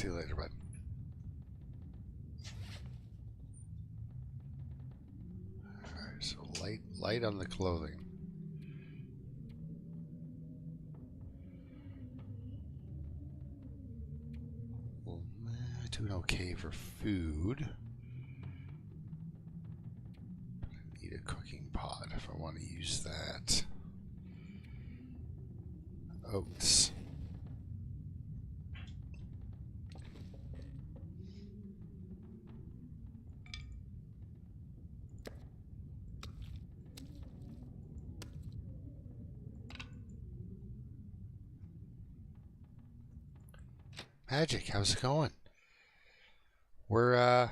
See you later, bud. Alright, so light on the clothing. Well, doing okay for food. I need a cooking pot if I want to use that. Oats. Magic, how's it going? We're I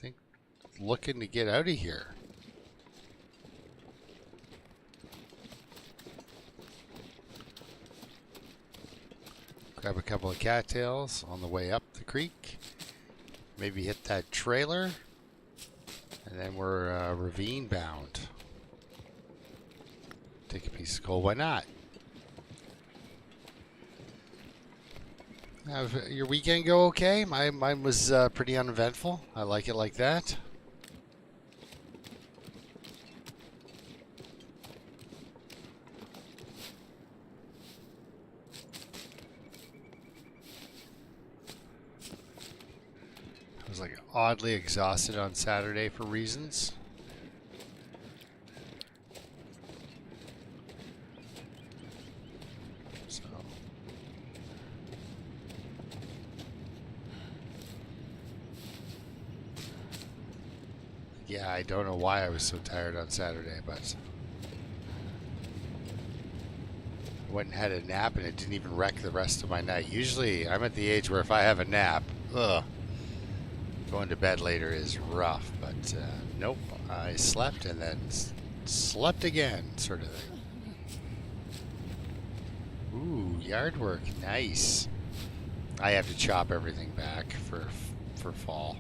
think looking to get out of here. Grab a couple of cattails on the way up the creek. Maybe hit that trailer. And then we're ravine bound. Take a piece of coal, why not? Your weekend go okay? Mine was pretty uneventful. I like it like that. I was like oddly exhausted on Saturday for reasons. Yeah, I don't know why I was so tired on Saturday, but I went and had a nap and it didn't even wreck the rest of my night. Usually I'm at the age where if I have a nap, going to bed later is rough, but nope, I slept and then slept again, sort of thing. Ooh, yard work, nice. I have to chop everything back for fall.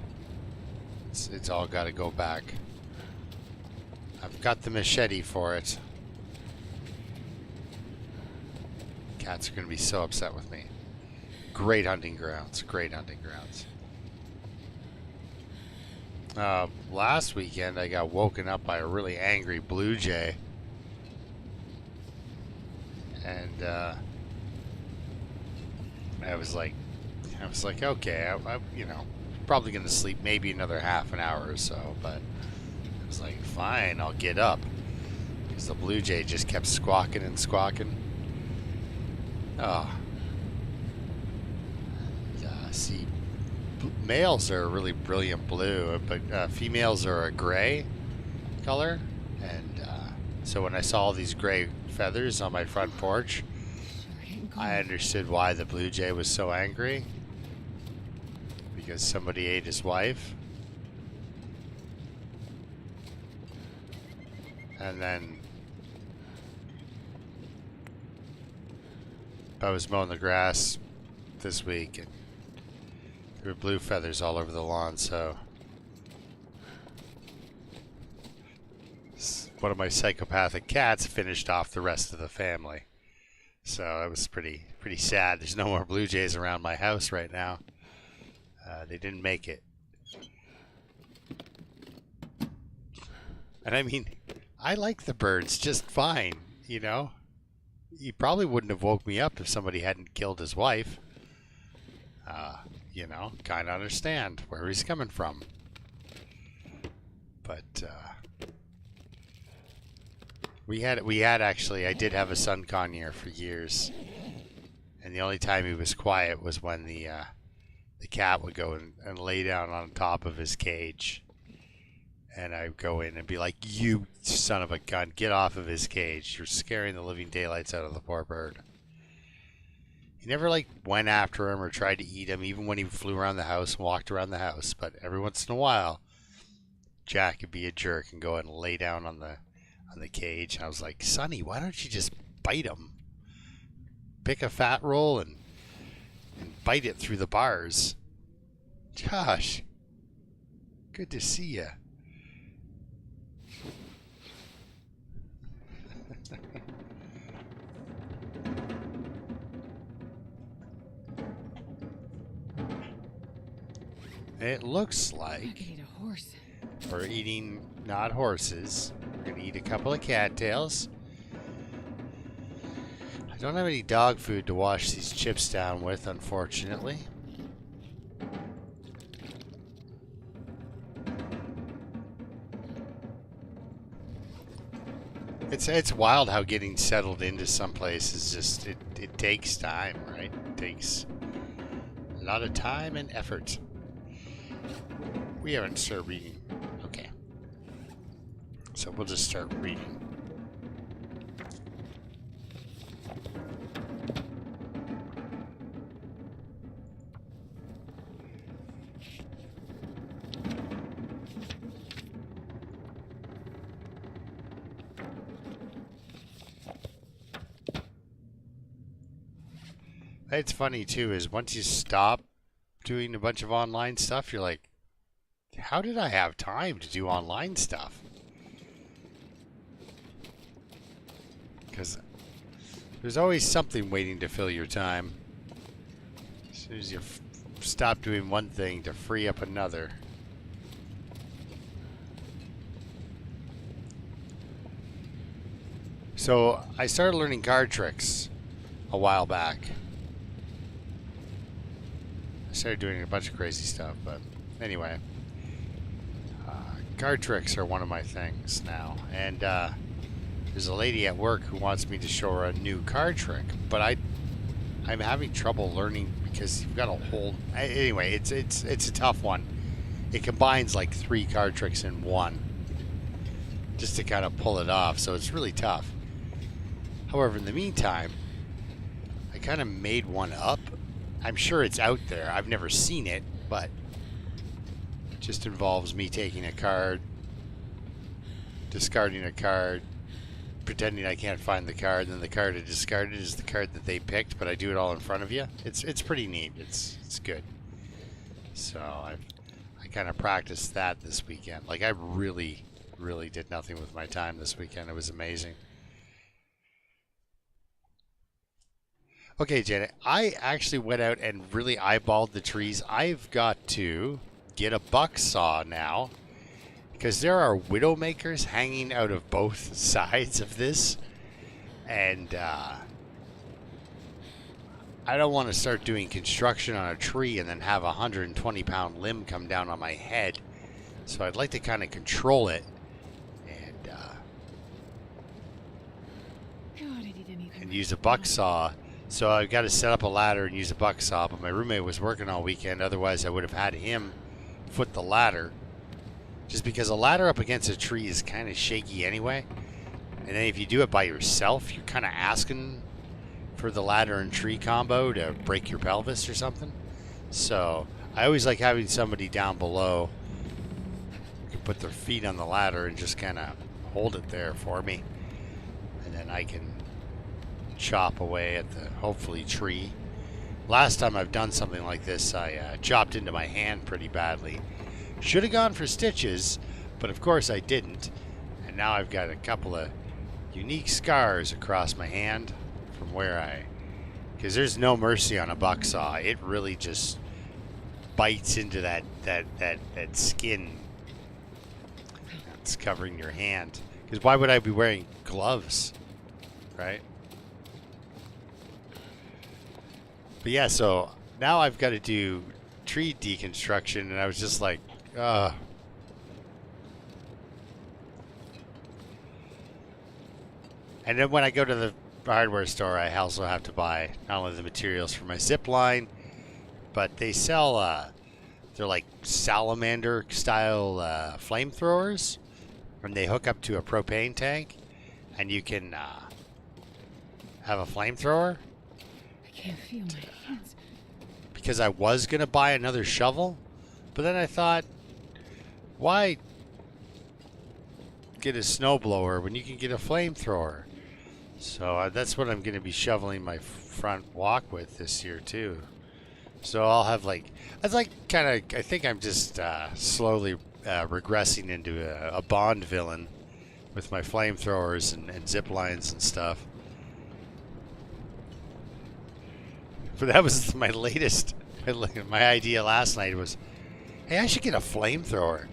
It's all got to go back. I've got the machete for it. Cats are going to be so upset with me. Great hunting grounds. Great hunting grounds. Last weekend I got woken up by a really angry blue jay. And I was like, okay, I you know, probably going to sleep maybe another half an hour or so, but I was like, fine, I'll get up. Because the blue jay just kept squawking and squawking. Oh. See, males are a really brilliant blue, but females are a gray color. And so when I saw all these gray feathers on my front porch, I understood why the blue jay was so angry. Because somebody ate his wife. And then I was mowing the grass this week and there were blue feathers all over the lawn, so one of my psychopathic cats finished off the rest of the family. So it was pretty sad. There's no more blue jays around my house right now. They didn't make it. And I mean, I like the birds just fine, you know? He probably wouldn't have woke me up if somebody hadn't killed his wife. You know, kind of understand where he's coming from. But we had actually, I did have a sun conure for years. And the only time he was quiet was when the cat would go and lay down on top of his cage. And I'd go in and be like, you son of a gun, get off of his cage. You're scaring the living daylights out of the poor bird. He never like went after him or tried to eat him, even when he flew around the house and walked around the house. But every once in a while, Jack would be a jerk and go and lay down on the cage. And I was like, Sonny, why don't you just bite him? Pick a fat roll and bite it through the bars. Josh, good to see you. It looks I like could eat a horse. we're eating not horses. We're gonna eat a couple of cattails. I don't have any dog food to wash these chips down with, unfortunately. It's wild how getting settled into some place is just it takes time, right? It takes a lot of time and effort. We haven't started reading. Okay. So we'll just start reading. It's funny too, is once you stop doing a bunch of online stuff, you're like, how did I have time to do online stuff? Because there's always something waiting to fill your time. As soon as you stop doing one thing to free up another. So I started learning card tricks a while back. I started doing a bunch of crazy stuff, but anyway. Card tricks are one of my things now. And there's a lady at work who wants me to show her a new card trick. But I'm having trouble learning because you've got a whole... Anyway, it's a tough one. It combines like 3 card tricks in one. Just to kind of pull it off. So it's really tough. However, in the meantime, I kind of made one up. I'm sure it's out there. I've never seen it, but it just involves me taking a card, discarding a card, pretending I can't find the card, and then the card I discarded is the card that they picked, but I do it all in front of you. It's pretty neat. It's good. So I kind of practiced that this weekend. Like I really did nothing with my time this weekend. It was amazing. Okay, Janet, I actually went out and really eyeballed the trees. I've got to get a buck saw now because there are widowmakers hanging out of both sides of this. And I don't want to start doing construction on a tree and then have a 120-pound limb come down on my head. So I'd like to kind of control it and use a buck saw. So I've got to set up a ladder and use a buck saw, but my roommate was working all weekend. Otherwise, I would have had him foot the ladder. Just because a ladder up against a tree is kind of shaky anyway. And then if you do it by yourself, you're kind of asking for the ladder and tree combo to break your pelvis or something. So I always like having somebody down below who can put their feet on the ladder and just kind of hold it there for me. And then I can chop away at the hopefully tree. Last time I've done something like this, I chopped into my hand pretty badly. Should have gone for stitches, but of course I didn't. And now I've got a couple of unique scars across my hand from where because there's no mercy on a buck saw. It really just bites into that skin that's covering your hand. Because why would I be wearing gloves, right? But yeah, so now I've got to do tree deconstruction, and I was just like, ugh. And then when I go to the hardware store, I also have to buy not only the materials for my zip line, but they sell, they're like salamander style flamethrowers, and they hook up to a propane tank, and you can have a flamethrower. I can't feel my hands. Because I was going to buy another shovel, but then I thought, why get a snowblower when you can get a flamethrower? So that's what I'm going to be shoveling my front walk with this year too. So I'll have that's like kind of, I think I'm just slowly regressing into a Bond villain with my flamethrowers and zip lines and stuff. But that was my latest, my idea last night was, Hey, I should get a flamethrower.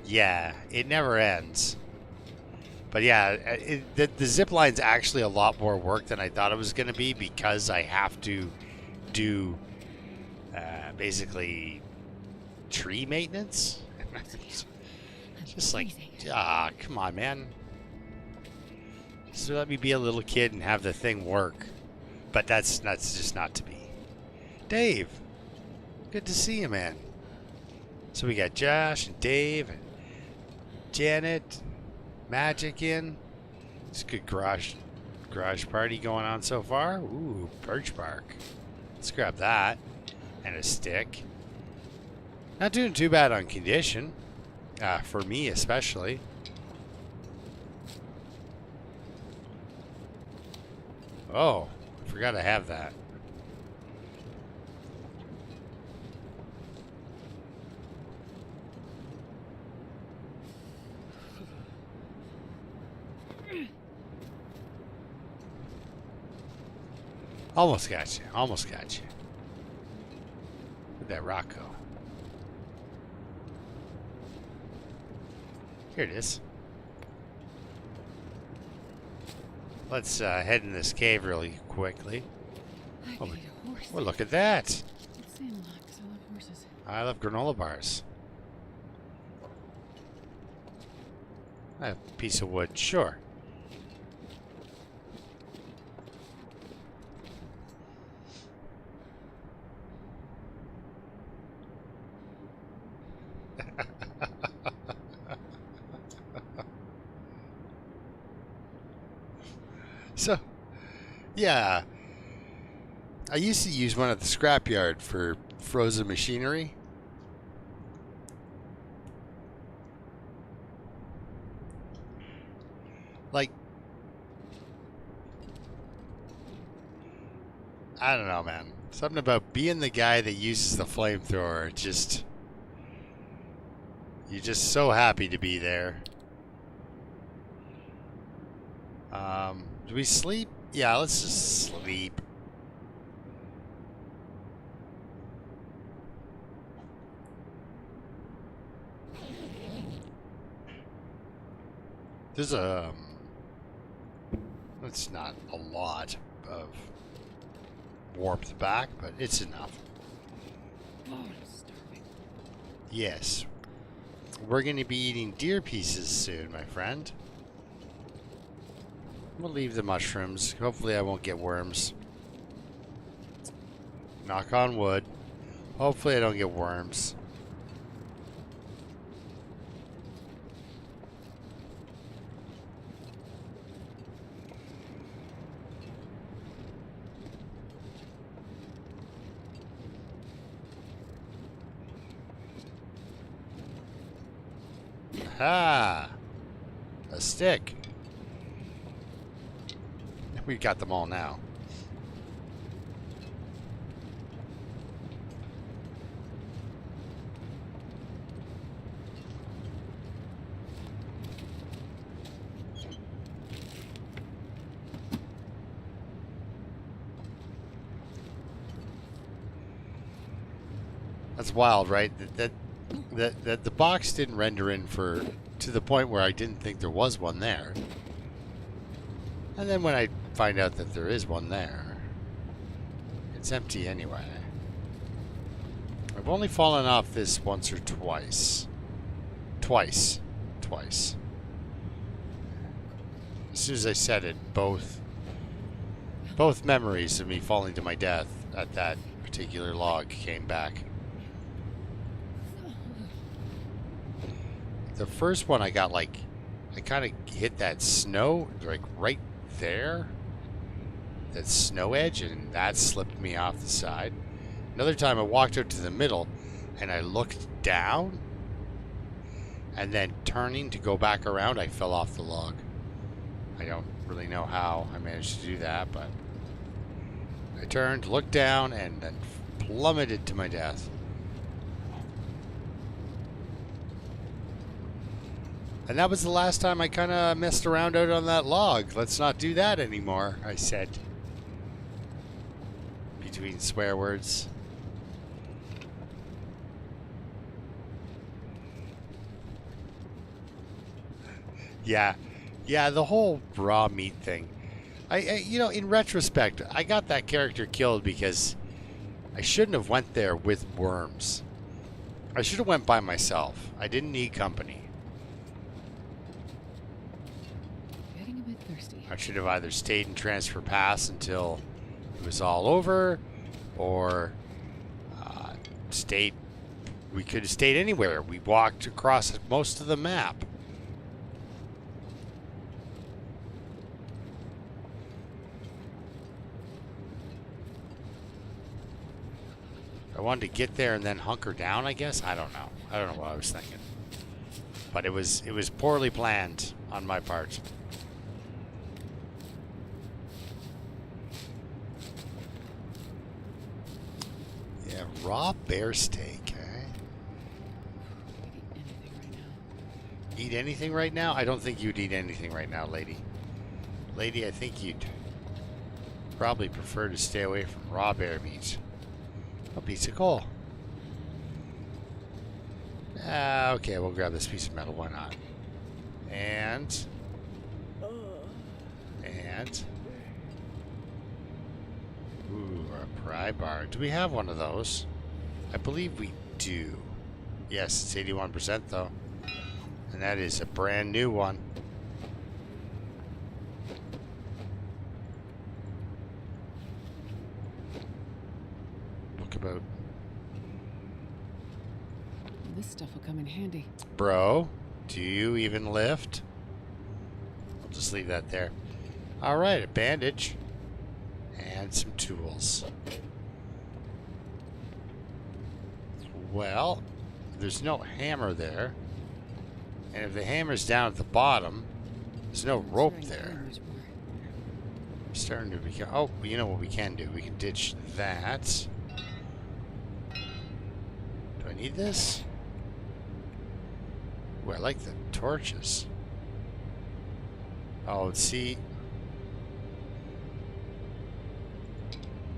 Yeah, it never ends. But yeah, the zip line's actually a lot more work than I thought it was going to be because I have to do basically tree maintenance. Just like, come on, man. Just let me be a little kid and have the thing work. But that's just not to be. Dave, good to see you, man. So we got Josh and Dave and Janet, Magic in. It's a good garage party going on so far. Ooh, birch bark. Let's grab that. And a stick. Not doing too bad on condition. For me especially. Oh, I forgot I have that. Almost got you. Almost got you. Where'd that rock go? Here it is. Let's head in this cave really quickly. I need a horse. Well, look at that. It's saying a lot 'cause I love horses. I love granola bars. A piece of wood, sure. So, yeah, I used to use one at the scrapyard for frozen machinery. Like, I don't know, man. Something about being the guy that uses the flamethrower, you're just so happy to be there. Do we sleep? Yeah, let's just sleep. There's it's not a lot of warmth back, but it's enough. Oh, I'm starving. Yes. We're going to be eating deer pieces soon, my friend. We'll leave the mushrooms. Hopefully I won't get worms. Knock on wood. Hopefully I don't get worms. Aha! A stick. We've got them all now. That's wild, right? That the box didn't render in to the point where I didn't think there was one there. And then when I find out that there is one there, it's empty anyway. I've only fallen off this once or twice. Twice. As soon as I said it, both memories of me falling to my death at that particular log came back. The first one I got, like, I kind of hit that snow, like, right there. That snow edge, and that slipped me off the side. Another time I walked out to the middle, and I looked down, and then turning to go back around, I fell off the log. I don't really know how I managed to do that, but I turned, looked down, and then plummeted to my death. And that was the last time I kind of messed around out on that log. Let's not do that anymore, I said. Between swear words. Yeah. Yeah, the whole raw meat thing. You know, in retrospect, I got that character killed because I shouldn't have went there with worms. I should have went by myself. I didn't need company. Getting a bit thirsty. I should have either stayed in Transfer Pass until it was all over, or stayed. We could have stayed anywhere. We walked across most of the map. I wanted to get there and then hunker down, I guess. I don't know. I don't know what I was thinking. But it was poorly planned on my part. Yeah, raw bear steak, eh? Eat anything right now. Eat anything right now? I don't think you'd eat anything right now, lady. Lady, I think you'd probably prefer to stay away from raw bear meat. A piece of coal. Okay, we'll grab this piece of metal. Why not? And ooh, a pry bar. Do we have one of those? I believe we do. Yes, it's 81% though, and that is a brand new one. Look about. This stuff will come in handy. Bro, do you even lift? I'll just leave that there. Alright, a bandage. And some tools. Well, there's no hammer there. And if the hammer's down at the bottom, there's no rope there. I'm starting to become... Oh, you know what we can do? We can ditch that. Do I need this? Ooh, I like the torches. Oh, see...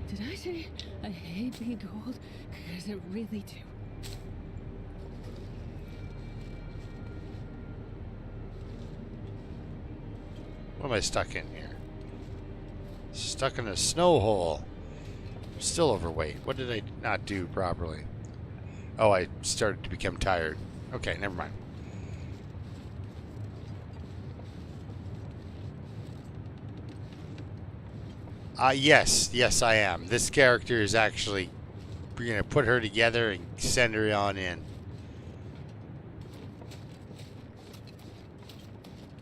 Did I say I hate being cold? Because I really do. What am I stuck in here? Stuck in a snow hole. I'm still overweight. What did I not do properly? Oh, I started to become tired. Okay, never mind. Yes, I am. This character is actually... We're going to put her together and send her on in.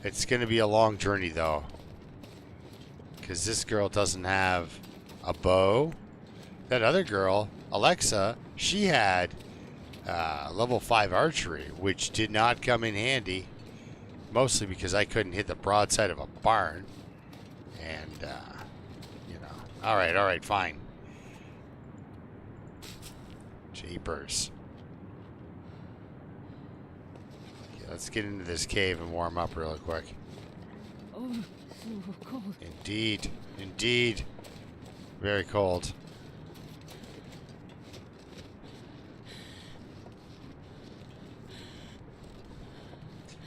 It's going to be a long journey, though. Because this girl doesn't have a bow. That other girl, Alexa, she had level 5 archery, which did not come in handy. Mostly because I couldn't hit the broadside of a barn. And, you know. Alright, fine. Jeepers. Okay, let's get into this cave and warm up real quick. Oh, so cold. Indeed. Very cold.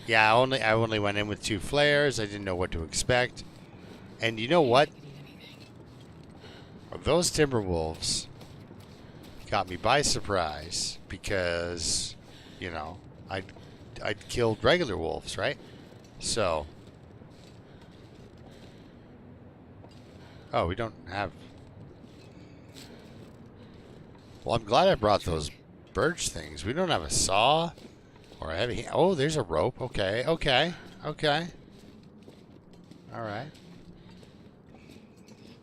Yeah, I only went in with 2 flares. I didn't know what to expect. And you know what? Those Timberwolves got me by surprise because, you know, I'd killed regular wolves, right? So, oh, we don't have. Well, I'm glad I brought those birch things. We don't have a saw or a heavy. Oh, there's a rope. Okay. All right.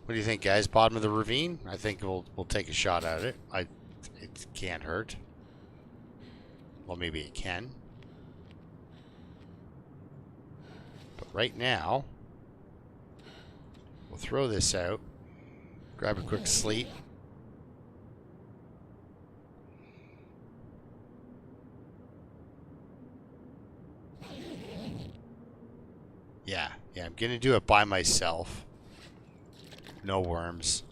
What do you think, guys? Bottom of the ravine? I think we'll take a shot at it. It can't hurt. Well, maybe it can. But right now, we'll throw this out. Grab a quick sleep. Yeah, I'm gonna do it by myself. No worms.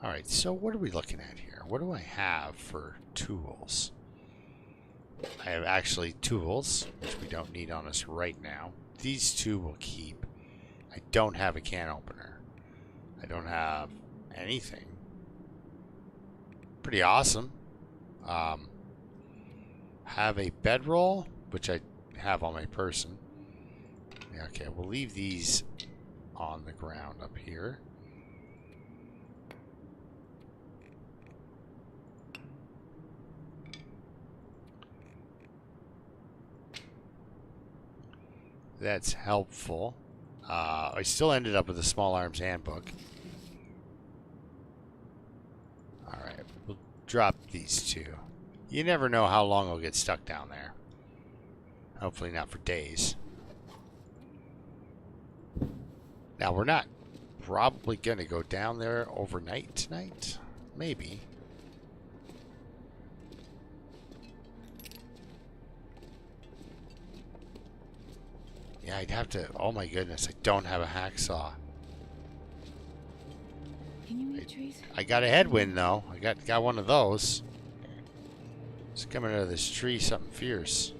Alright, so what are we looking at here? What do I have for tools? I have actually tools, which we don't need on us right now. These two will keep. I don't have a can opener. I don't have anything. Pretty awesome. Have a bedroll, which I have on my person. Yeah, okay, we'll leave these on the ground up here. That's helpful. I still ended up with a small arms handbook. Alright, we'll drop these two. You never know how long I'll get stuck down there. Hopefully not for days. Now, we're not probably going to go down there overnight tonight. Maybe. Yeah, I'd have to... Oh my goodness, I don't have a hacksaw. Can you read trees? I got a headwind, though. I got one of those. It's coming out of this tree, something fierce.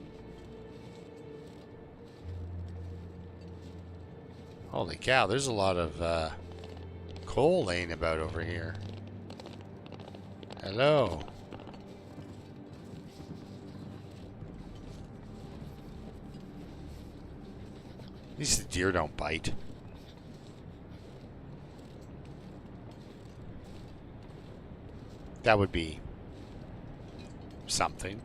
Holy cow, there's a lot of coal laying about over here. Hello. At least the deer don't bite. That would be something.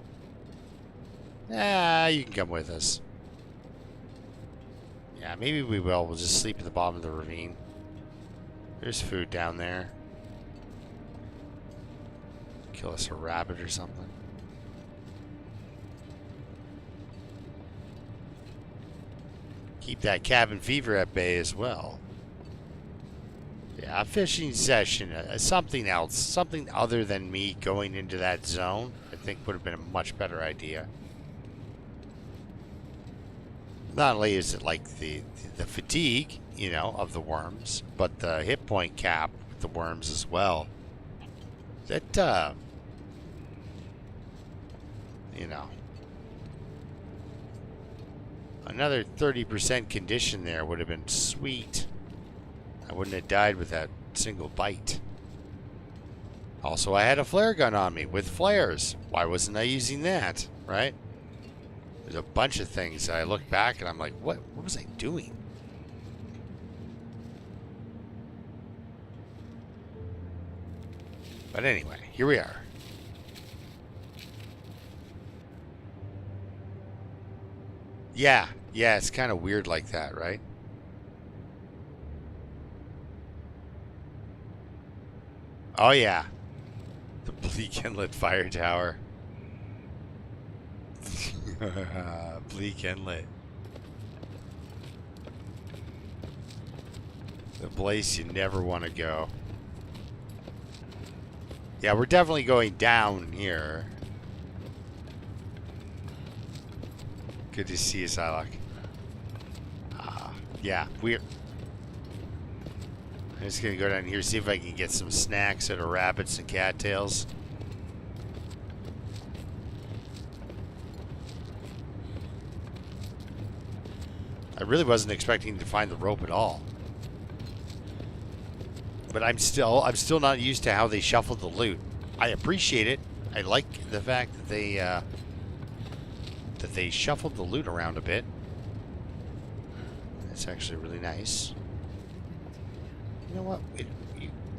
Ah, you can come with us. Yeah, maybe we will. We'll just sleep at the bottom of the ravine. There's food down there. Kill us a rabbit or something. Keep that cabin fever at bay as well. Yeah, a fishing session, something else, something other than me going into that zone, I think would have been a much better idea. Not only is it like the fatigue, you know, of the worms, but the hit point cap with the worms as well. That, you know, another 30% condition there would have been sweet. I wouldn't have died with that single bite. Also, I had a flare gun on me with flares. Why wasn't I using that, right? There's a bunch of things that I look back and I'm like, what was I doing? But anyway, here we are. Yeah, it's kind of weird like that, right? Oh yeah, the Bleak Inlet Fire Tower. Bleak Inlet. The place you never want to go. Yeah, we're definitely going down here. Good to see you, Psylocke. Yeah, we're... I'm just gonna go down here, see if I can get some snacks out of rabbits and cattails. I really wasn't expecting to find the rope at all. But I'm still not used to how they shuffled the loot. I appreciate it. I like the fact that they shuffled the loot around a bit. That's actually really nice. You know what?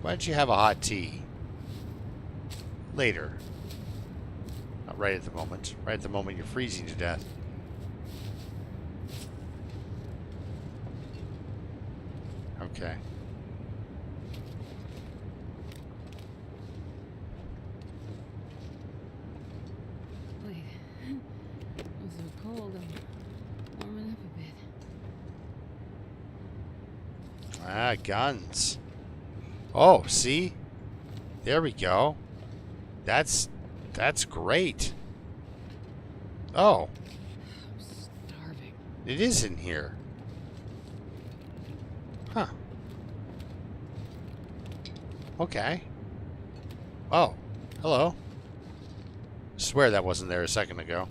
Why don't you have a hot tea? Later. Not right at the moment. Right at the moment you're freezing to death. Okay. Wait. I'm so cold. I'm warming up a bit. Ah, guns. Oh, see? There we go. That's great. Oh. I'm starving. It is in here. Huh. Okay. Oh. Hello. Swear that wasn't there a second ago.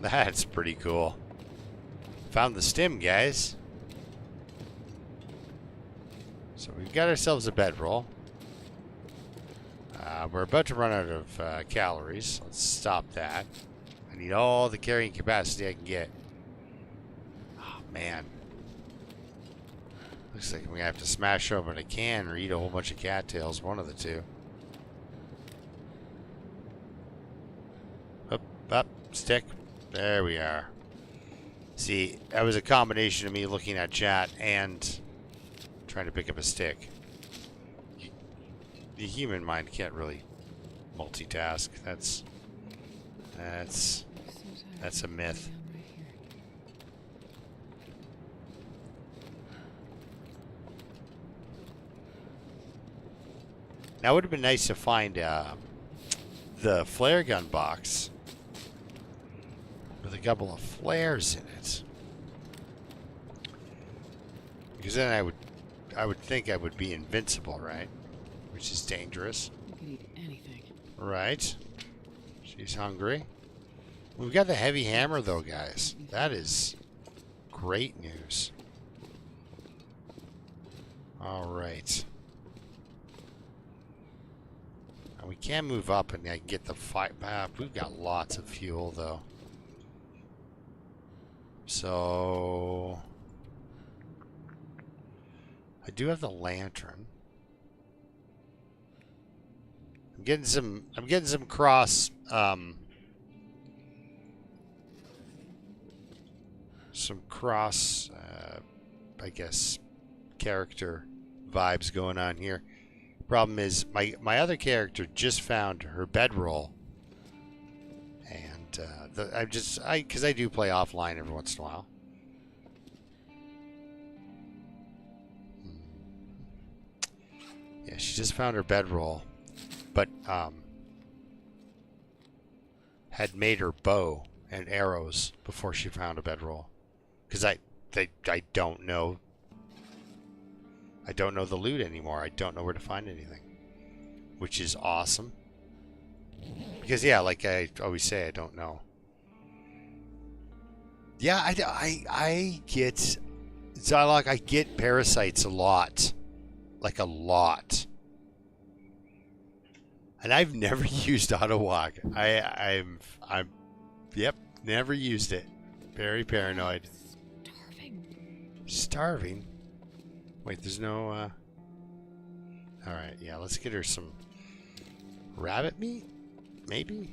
That's pretty cool. Found the stem, guys. So we've got ourselves a bedroll. We're about to run out of calories. Let's stop that. I need all the carrying capacity I can get. Oh, man. Looks like we're going to have to smash open a can or eat a whole bunch of cattails. One of the two. Up, stick. There we are. See, that was a combination of me looking at chat and trying to pick up a stick. The human mind can't really multitask. That's a myth. Now it would have been nice to find the flare gun box with a couple of flares in it, because then I would think I would be invincible, right? Which is dangerous. You could eat anything. Right. She's hungry. We've got the heavy hammer, though, guys. That is great news. All right. Now we can move up and I can get the fight back. We've got lots of fuel, though. So I do have the lantern. I'm getting some cross I guess character vibes going on here. Problem is my other character just found her bedroll, and because I do play offline every once in a while. Yeah, she just found her bedroll, but had made her bow and arrows before she found a bedroll, because I don't know. I don't know the loot anymore. I don't know where to find anything, which is awesome. Because yeah, like I always say, I don't know. Yeah, I get Zylok. I get parasites a lot, like a lot. And I've never used auto walk. I'm yep, never used it. Very paranoid. Starving? Wait, there's no Alright, yeah, let's get her some rabbit meat? Maybe?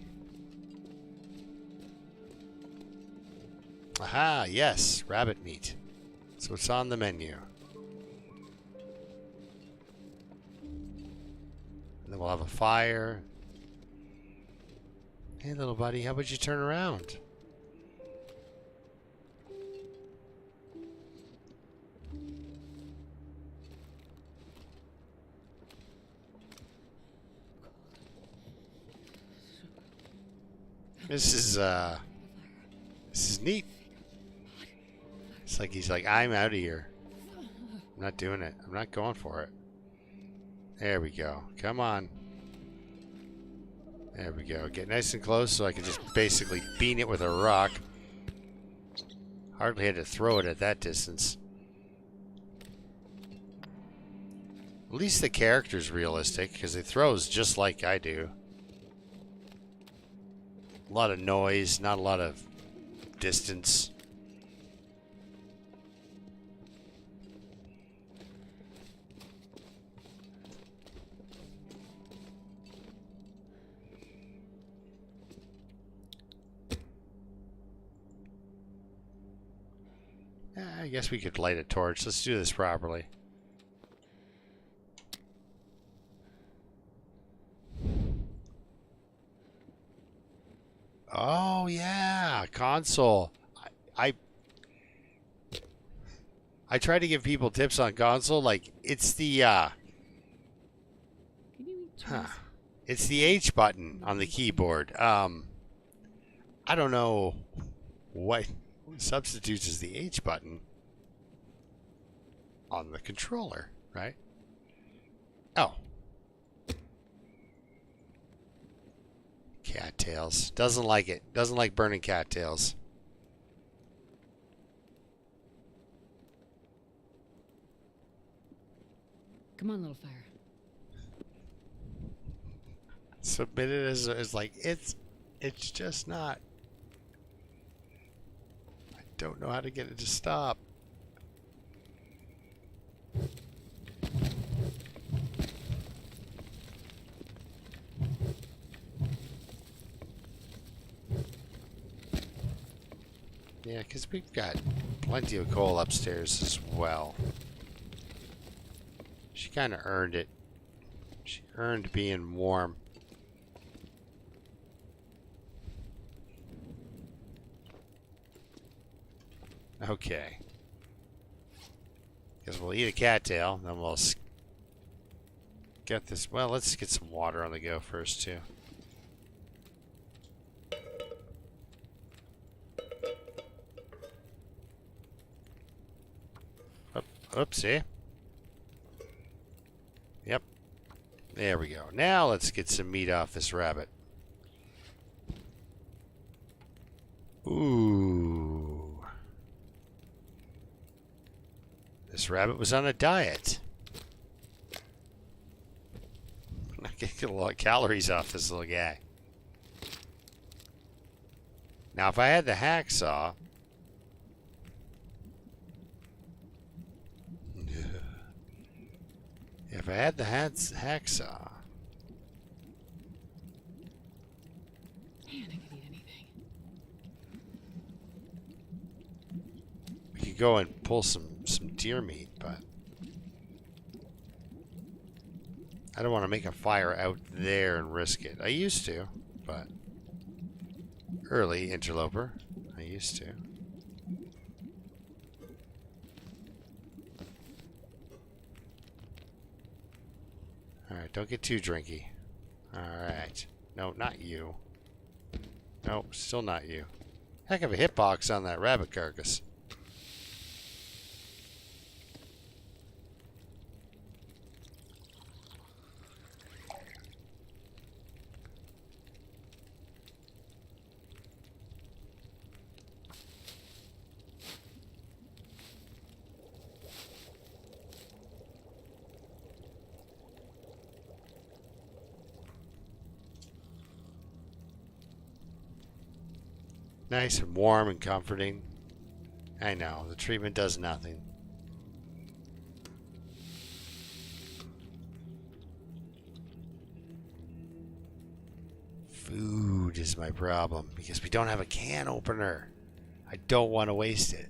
Aha, yes, rabbit meat. So it's on the menu. And then we'll have a fire. Hey, little buddy, how about you turn around? This is neat. It's like he's like, I'm out of here. I'm not doing it. I'm not going for it. There we go. Come on. There we go. Get nice and close so I can just basically bean it with a rock. Hardly had to throw it at that distance. At least the character's realistic, because it throws just like I do. A lot of noise, not a lot of distance. I guess we could light a torch. Let's do this properly. Oh yeah, console. I try to give people tips on console. Like it's the it's the H button on the keyboard. I don't know what substitutes as the H button on the controller, right? Oh. Cattails. Doesn't like it. Doesn't like burning cattails. Come on, little fire. Submitted as like it's just not. I don't know how to get it to stop. Yeah, because we've got plenty of coal upstairs as well. She kind of earned it. She earned being warm. Okay. Guess we'll eat a cattail, then we'll get this. Well, let's get some water on the go first, too. Oopsie. Yep. There we go. Now let's get some meat off this rabbit. Ooh. This rabbit was on a diet. I can get a lot of calories off this little guy. Now, if I had the hacksaw... If I had the hacksaw... Man, I could eat anything. We could go and pull some deer meat, but... I don't want to make a fire out there and risk it. I used to, but... Early Interloper. I used to. Alright, don't get too drinky. Alright. No, not you. Nope, still not you. Heck of a hitbox on that rabbit carcass. Nice and warm and comforting. I know, the treatment does nothing. Food is my problem because we don't have a can opener. I don't want to waste it.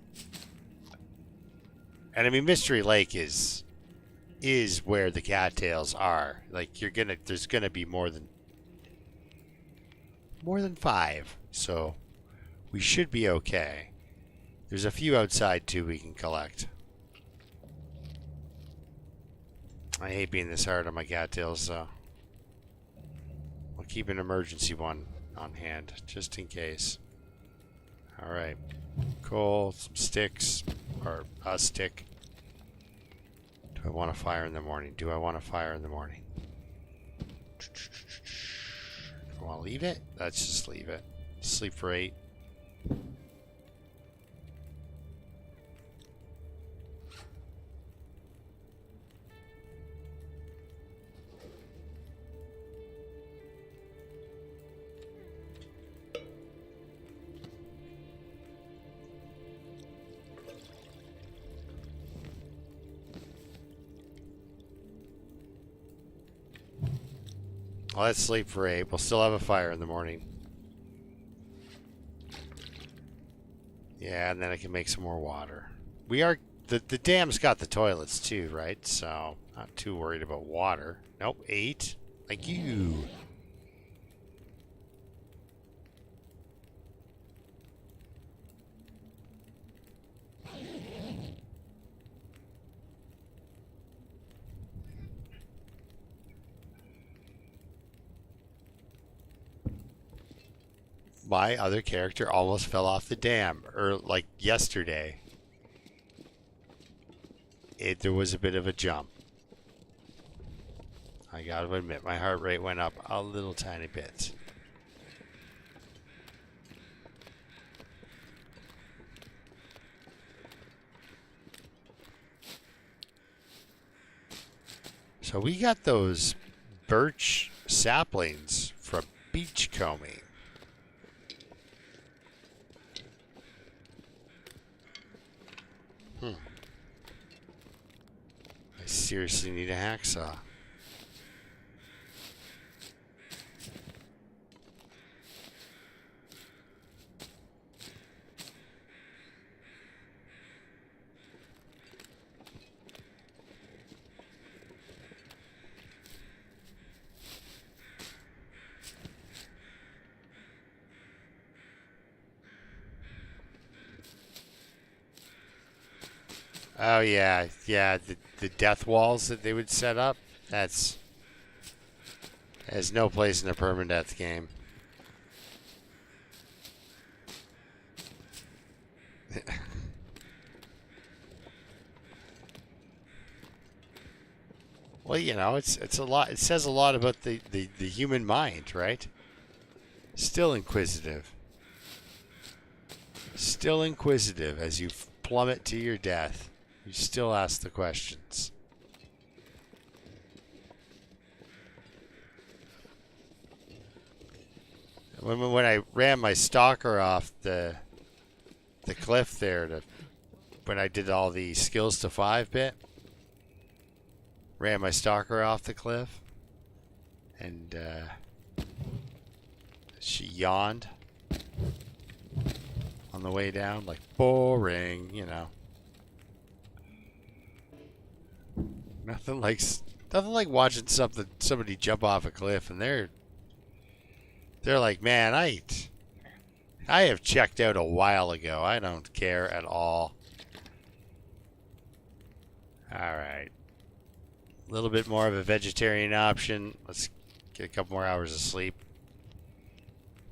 And I mean, Mystery Lake is where the cattails are. Like there's gonna be more than 5. So we should be okay. There's a few outside too we can collect. I hate being this hard on my cattails, so I'll keep an emergency one on hand just in case. All right, coal, some sticks, or a stick. Do I want a fire in the morning? Do I want a fire in the morning? Do I want to leave it? Let's just leave it. Sleep for 8. Well, let's sleep for 8. We'll still have a fire in the morning. Yeah, and then I can make some more water. We are... The dam's got the toilets too, right? So, not too worried about water. Nope, 8. Thank you. My other character almost fell off the dam, or like yesterday. There was a bit of a jump. I gotta admit, my heart rate went up a little tiny bit. So we got those birch saplings from beachcombing. I seriously need a hacksaw. Oh yeah, the death walls that they would set up. That's has no place in a permadeath game. Well, you know, it's a lot. It says a lot about the human mind, right? Still inquisitive. Still inquisitive as you plummet to your death. You still ask the questions. When I ran my stalker off the cliff there, when I did all the skills to 5 bit, ran my stalker off the cliff, and she yawned on the way down, like boring, you know. Nothing like watching somebody jump off a cliff and they're like, man, I have checked out a while ago. I don't care at all. All right. A little bit more of a vegetarian option. Let's get a couple more hours of sleep.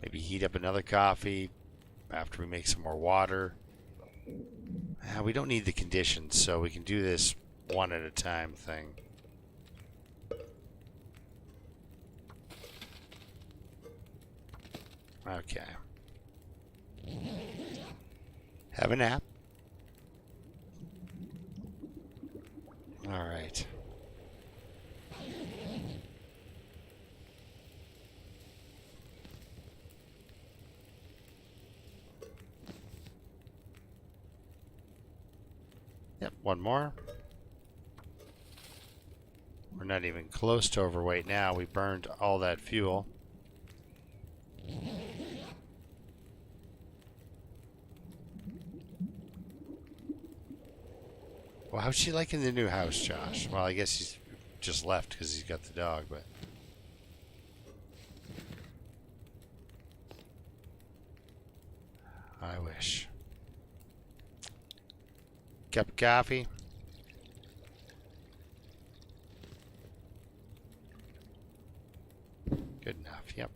Maybe heat up another coffee after we make some more water. We don't need the conditions, so we can do this one at a time thing. Okay. Have a nap. All right. Yep, one more. We're not even close to overweight now. We burned all that fuel. Well, how's she liking the new house, Josh? Well, I guess he's just left because he's got the dog, but... I wish. Cup of coffee. Good enough, yep.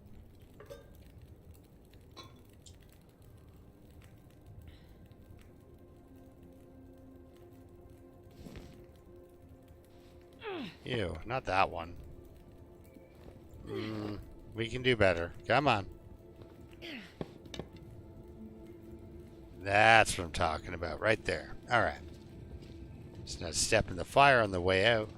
Ew, not that one. We can do better. Come on. That's what I'm talking about, right there. All right. Just not step in the fire on the way out.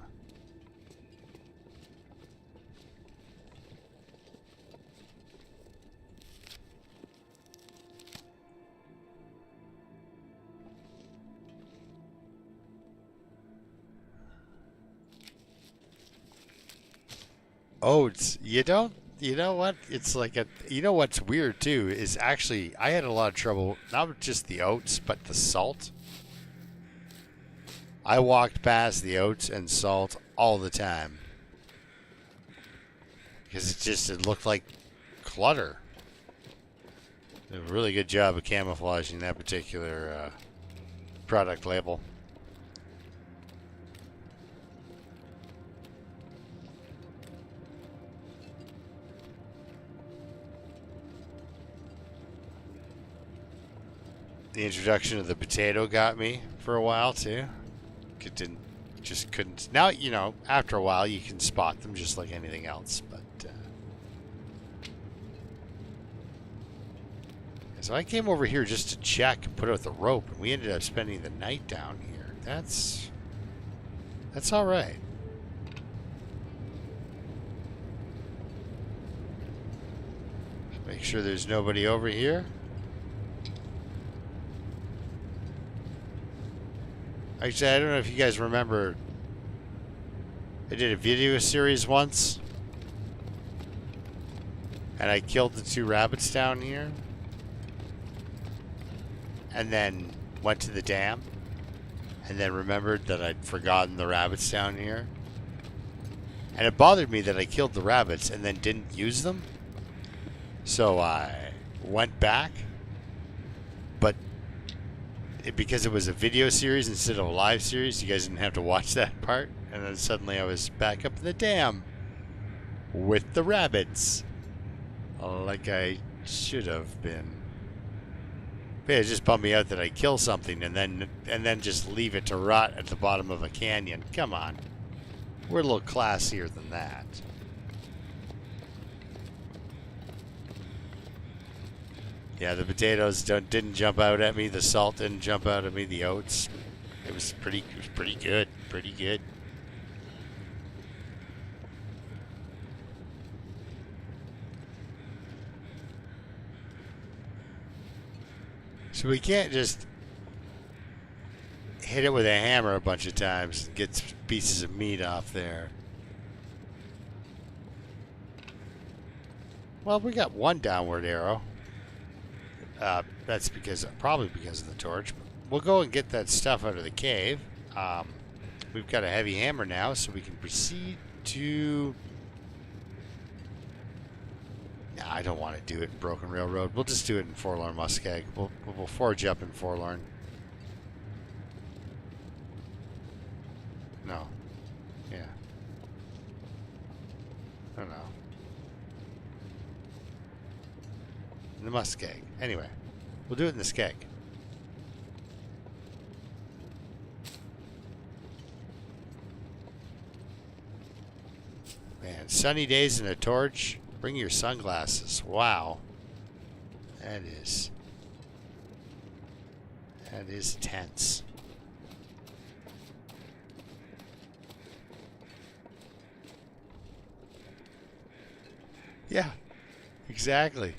Oats. You know what? It's like you know what's weird too is actually I had a lot of trouble, not just the oats, but the salt. I walked past the oats and salt all the time. Because it looked like clutter. Did a really good job of camouflaging that particular product label. The introduction of the potato got me for a while too. Couldn't. Now, you know, after a while you can spot them just like anything else. But so I came over here just to check and put out the rope, and we ended up spending the night down here. That's all right. Make sure there's nobody over here. Actually, I don't know if you guys remember. I did a video series once. And I killed the 2 rabbits down here. And then went to the dam. And then remembered that I'd forgotten the rabbits down here. And it bothered me that I killed the rabbits and then didn't use them. So I went back. But because it was a video series instead of a live series, you guys didn't have to watch that part. And then suddenly I was back up in the dam with the rabbits. Like I should have been. But it just bummed me out that I kill something and then just leave it to rot at the bottom of a canyon. Come on. We're a little classier than that. Yeah, the potatoes didn't jump out at me. The salt didn't jump out at me. The oats. It was pretty good. Pretty good. So we can't just hit it with a hammer a bunch of times and get pieces of meat off there. Well, we got one downward arrow. That's probably because of the torch. But we'll go and get that stuff out of the cave. We've got a heavy hammer now, so we can proceed to... Nah, I don't want to do it in Broken Railroad. We'll just do it in Forlorn Muskeg. We'll forge up in Forlorn. No. Yeah. I don't know. In the Muskeg. Anyway, we'll do it in the Skeg. Man, sunny days and a torch. Bring your sunglasses. Wow. That is tense. Yeah, exactly.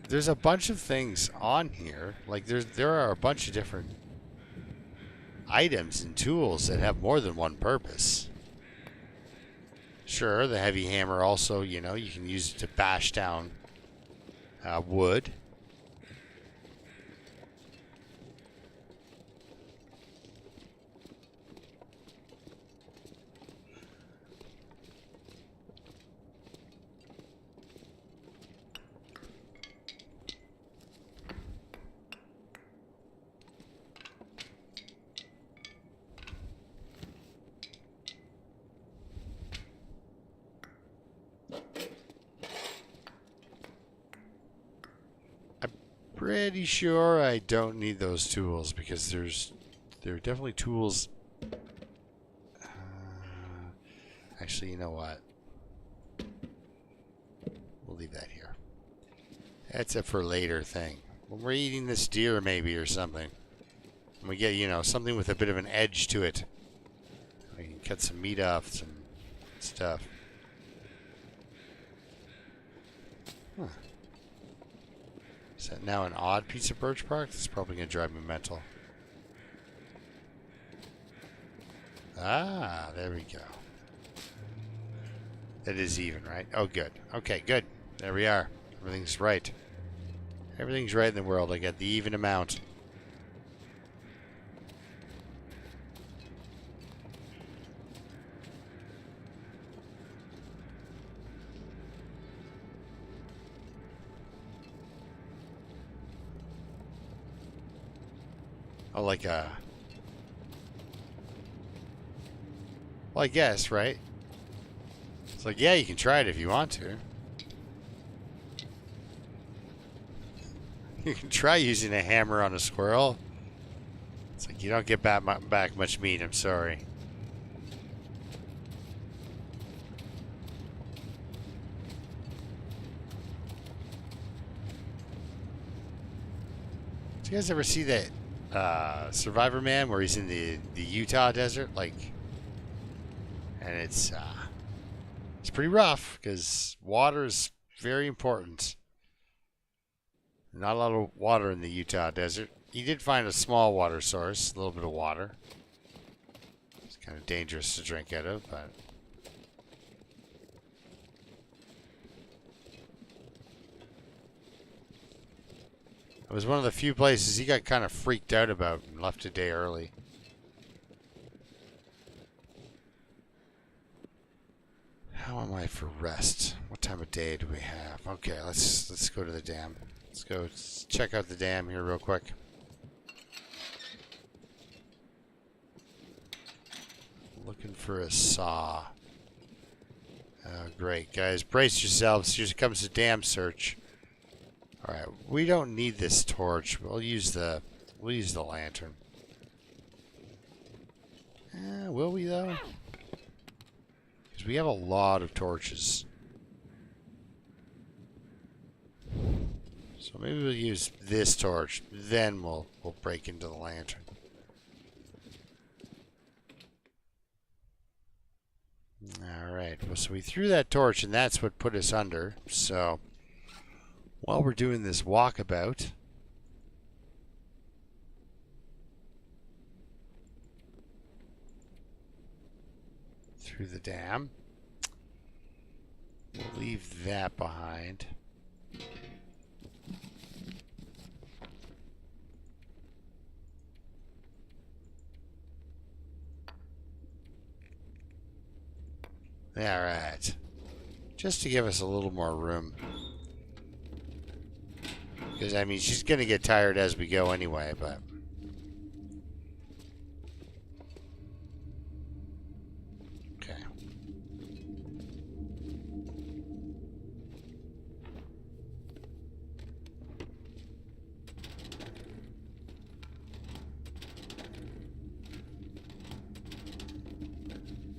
There's a bunch of things on here. Like there are a bunch of different items and tools that have more than one purpose. Sure, the heavy hammer also, you know, you can use it to bash down wood. Pretty sure I don't need those tools because there are definitely tools. Actually, you know what? We'll leave that here. That's a for later thing. When we're eating this deer maybe or something. When we get, you know, something with a bit of an edge to it. We can cut some meat off, some stuff. Huh. Is that now an odd piece of birch bark? That's probably going to drive me mental. Ah, there we go. That is even, right? Oh, good. Okay, good. There we are. Everything's right. Everything's right in the world. I got the even amount. Oh, like a... Well, I guess, right? It's like, yeah, you can try it if you want to. You can try using a hammer on a squirrel. It's like, you don't get back much meat, I'm sorry. Did you guys ever see that Survivor Man where he's in the Utah desert? Like, and it's It's pretty rough because water is very important. Not a lot of water in the Utah desert. He did find a small water source, a little bit of water. It's kind of dangerous to drink out of, but... It was one of the few places he got kind of freaked out about and left a day early. How am I for rest? What time of day do we have? Okay, let's go to the dam. Let's go check out the dam here real quick. Looking for a saw. Oh, great, guys. Brace yourselves. Here comes the dam search. Alright, we don't need this torch. We'll use the lantern. Will we though? Because we have a lot of torches. So maybe we'll use this torch, then we'll break into the lantern. Alright, well, so we threw that torch and that's what put us under. So while we're doing this walkabout, through the dam, we'll leave that behind. Alright. Just to give us a little more room. Because, I mean, she's going to get tired as we go anyway, but... Okay.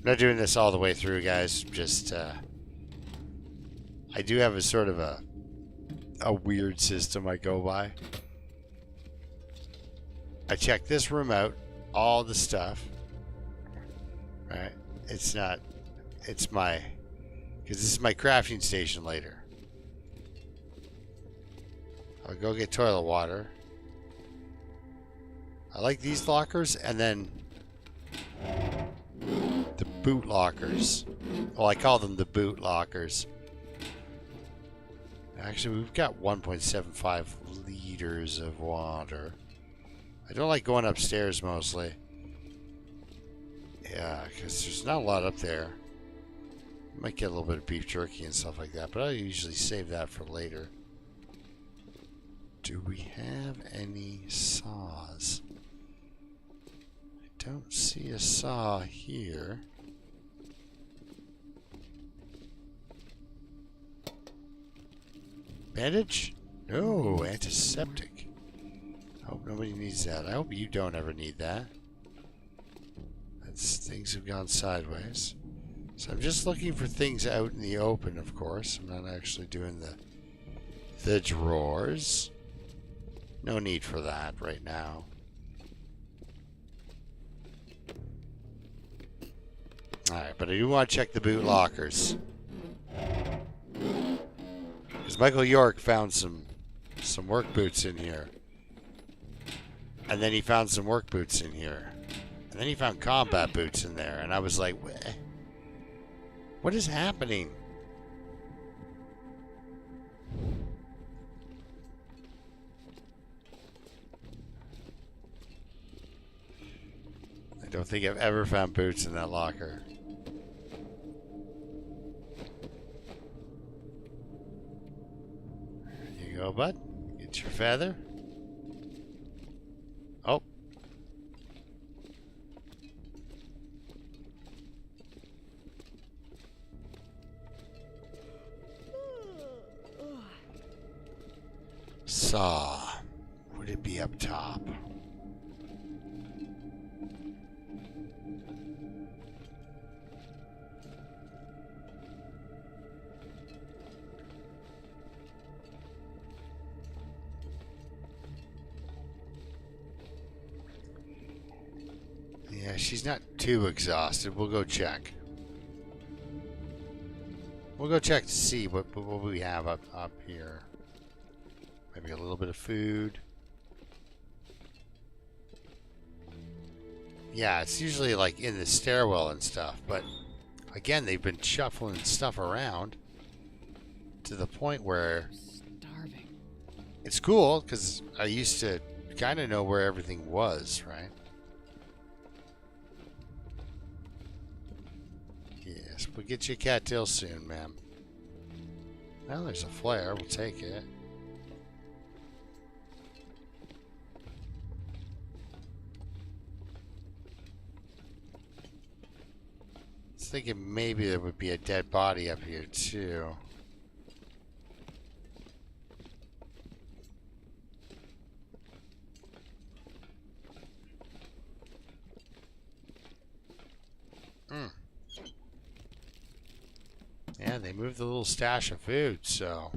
Not doing this all the way through, guys. Just, I do have a sort of a weird system I go by. I check this room out, all the stuff. Right? It's my, because this is my crafting station later. I'll go get toilet water. I like these lockers, and then the boot lockers. Well, I call them the boot lockers. Actually, we've got 1.75 liters of water. I don't like going upstairs mostly. Yeah, because there's not a lot up there. Might get a little bit of beef jerky and stuff like that, but I usually save that for later. Do we have any saws? I don't see a saw here. Bandage? No, antiseptic. I hope nobody needs that. I hope you don't ever need that. Things have gone sideways. So I'm just looking for things out in the open, of course. I'm not actually doing the drawers. No need for that right now. Alright, but I do want to check the boot lockers. Because Michael York found some work boots in here. And then he found some work boots in here. And then he found combat boots in there. And I was like, what is happening? I don't think I've ever found boots in that locker. There you go, bud. Get your feather. Oh. Saw. Would it be up top? Yeah, she's not too exhausted. We'll go check. We'll go check to see what we have up here. Maybe a little bit of food. Yeah, it's usually like in the stairwell and stuff, but again, they've been shuffling stuff around to the point where Starving. it's cool because I used to kind of know where everything was, right? Yes, we'll get you a cattail soon, ma'am. Well, there's a flare. We'll take it. I was thinking maybe there would be a dead body up here, too. Yeah, they moved the little stash of food, so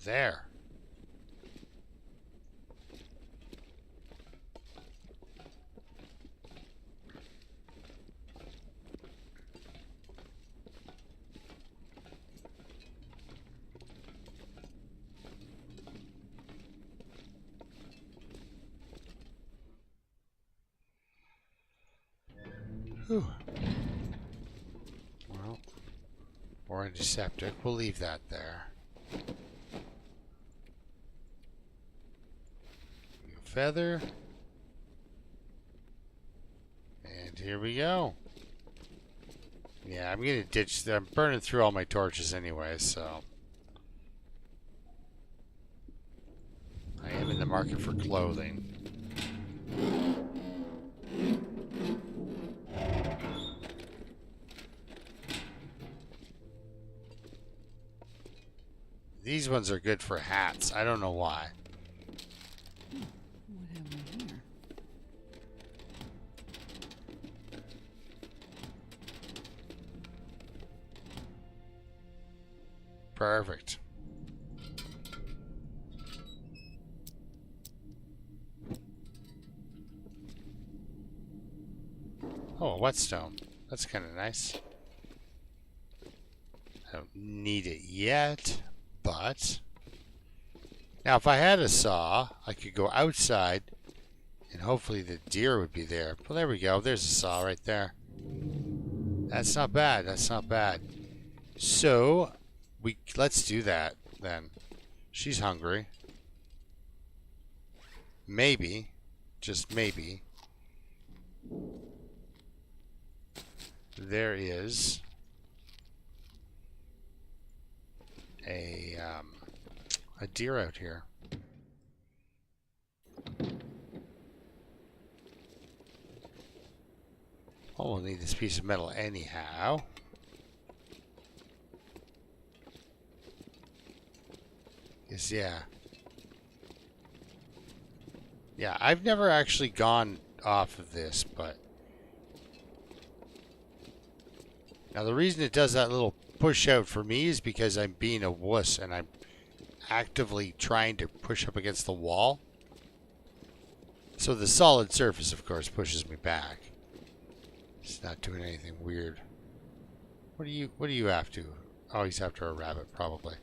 there. Whew. Well, or antiseptic. We'll leave that there. Feather. And here we go. Yeah, I'm gonna ditch. I'm burning through all my torches anyway, so I am in the market for clothing. These ones are good for hats. I don't know why. What have we here? Perfect. Oh, a whetstone. That's kind of nice. I don't need it yet, but now if I had a saw, I could go outside and hopefully the deer would be there. Well, there we go. There's a saw right there. That's not bad. That's not bad. So, let's do that then. She's hungry. Maybe, just maybe, there is a deer out here. Oh, we'll need this piece of metal anyhow. Yes, yeah. Yeah, I've never actually gone off of this, but now the reason it does that little push out for me is because I'm being a wuss and I'm actively trying to push up against the wall. So the solid surface, of course, pushes me back. It's not doing anything weird. What do you have to? Oh, he's after a rabbit, probably.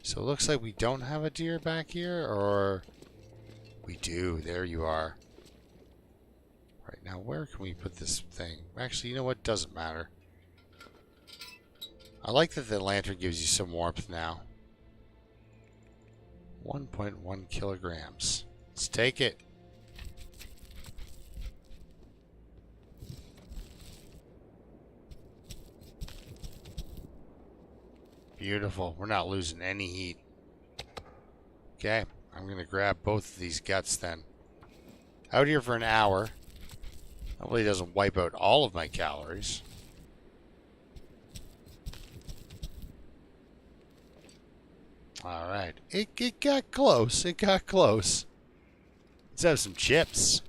So it looks like we don't have a deer back here, or we do. There you are. Right, now where can we put this thing? Actually, you know what? Doesn't matter. I like that the lantern gives you some warmth now. 1.1 kilograms. Let's take it. Beautiful. We're not losing any heat. Okay. I'm going to grab both of these guts then. Out here for an hour. Hopefully it doesn't wipe out all of my calories. Alright. It got close. It got close. Let's have some chips.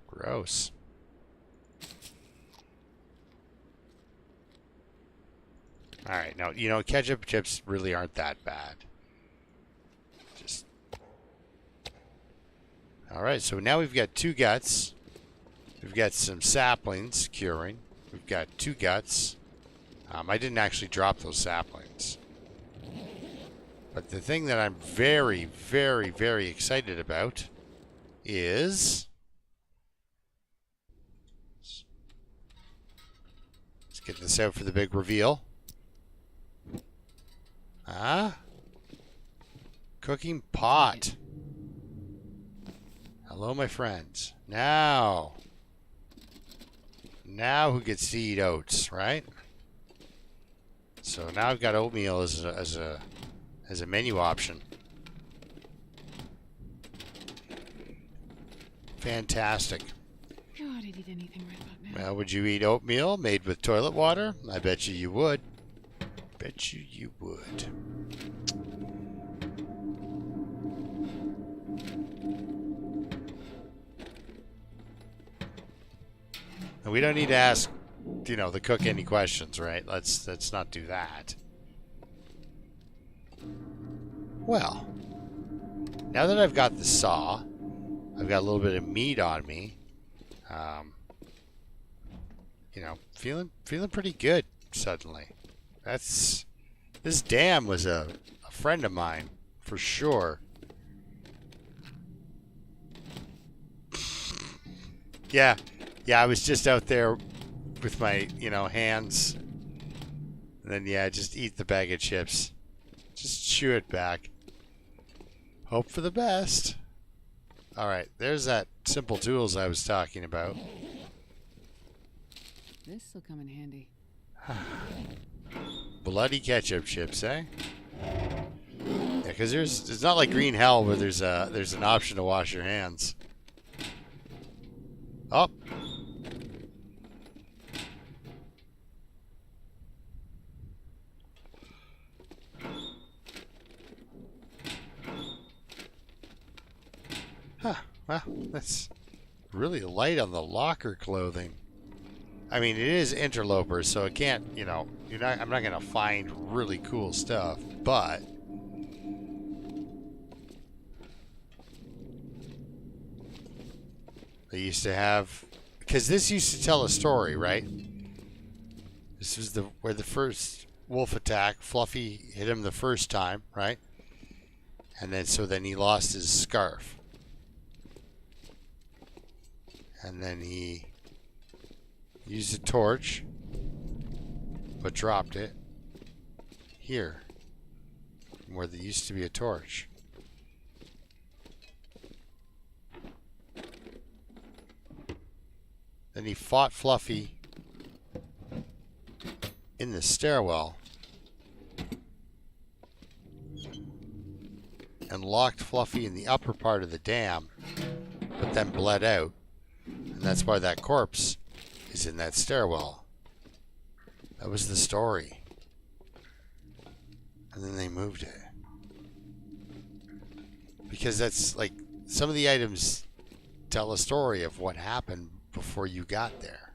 Gross. Alright, now, you know, ketchup chips really aren't that bad. Just... Alright, so now we've got 2 guts. We've got some saplings curing. We've got 2 guts. I didn't actually drop those saplings. But the thing that I'm very, very, very excited about is... Let's get this out for the big reveal. Cooking pot. Hello, my friends. Now who gets to eat oats, right? So now I've got oatmeal as a menu option. Fantastic. God, I'd eat anything right about now. Well, would you eat oatmeal made with toilet water? I bet you would. Bet you would. And we don't need to ask, the cook any questions, right? Let's not do that. Well, now that I've got the saw, I've got a little bit of meat on me. Feeling pretty good suddenly. This dam was a friend of mine for sure. Yeah, I was just out there with my, hands. And then, just eat the bag of chips. Just chew it back. Hope for the best. Alright, there's that simple tools I was talking about. This'll come in handy. Bloody ketchup chips, eh? Yeah, because it's not like green hell where there's an option to wash your hands. Oh. Huh. Well, that's really light on the locker clothing. I mean, it is Interloper, so it can't, I'm not going to find really cool stuff, but they used to have, because this used to tell a story, right? This was where the first wolf attack, Fluffy hit him the first time, right? And then he lost his scarf. And then he used a torch, but dropped it here, where there used to be a torch. Then he fought Fluffy in the stairwell and locked Fluffy in the upper part of the dam, but then bled out. And that's why that corpse is in that stairwell. That was the story. And then they moved it. Because that's like, some of the items tell a story of what happened before you got there.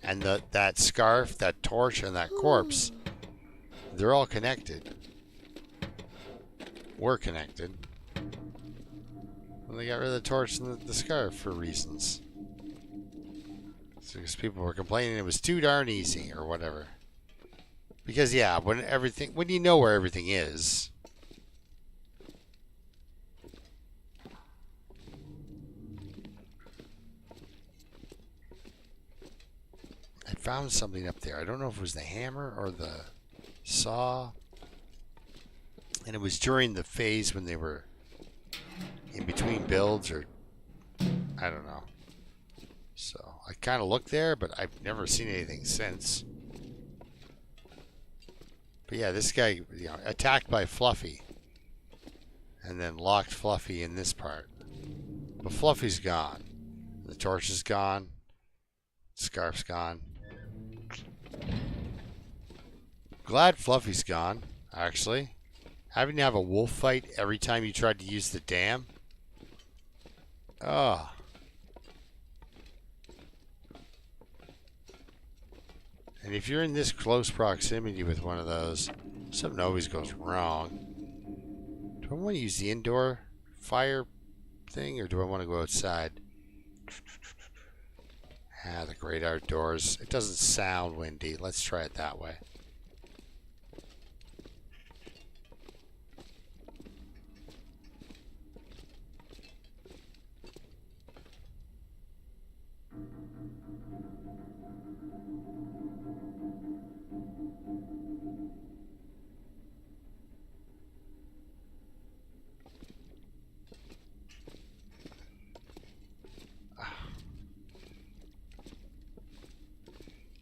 And that scarf, that torch, and that corpse, they're all connected. Were connected. And they got rid of the torch and the scarf for reasons. Because people were complaining it was too darn easy or whatever. Because when you know where everything is. I found something up there. I don't know if it was the hammer or the saw. And it was during the phase when they were in between builds, or I don't know. So I kind of looked there, but I've never seen anything since. But yeah, this guy, attacked by Fluffy, and then locked Fluffy in this part. But Fluffy's gone. The torch is gone. Scarf's gone. Glad Fluffy's gone, actually. Having to have a wolf fight every time you tried to use the dam. Oh. And if you're in this close proximity with one of those, something always goes wrong. Do I want to use the indoor fire thing, or do I want to go outside? Ah, the great outdoors. It doesn't sound windy. Let's try it that way.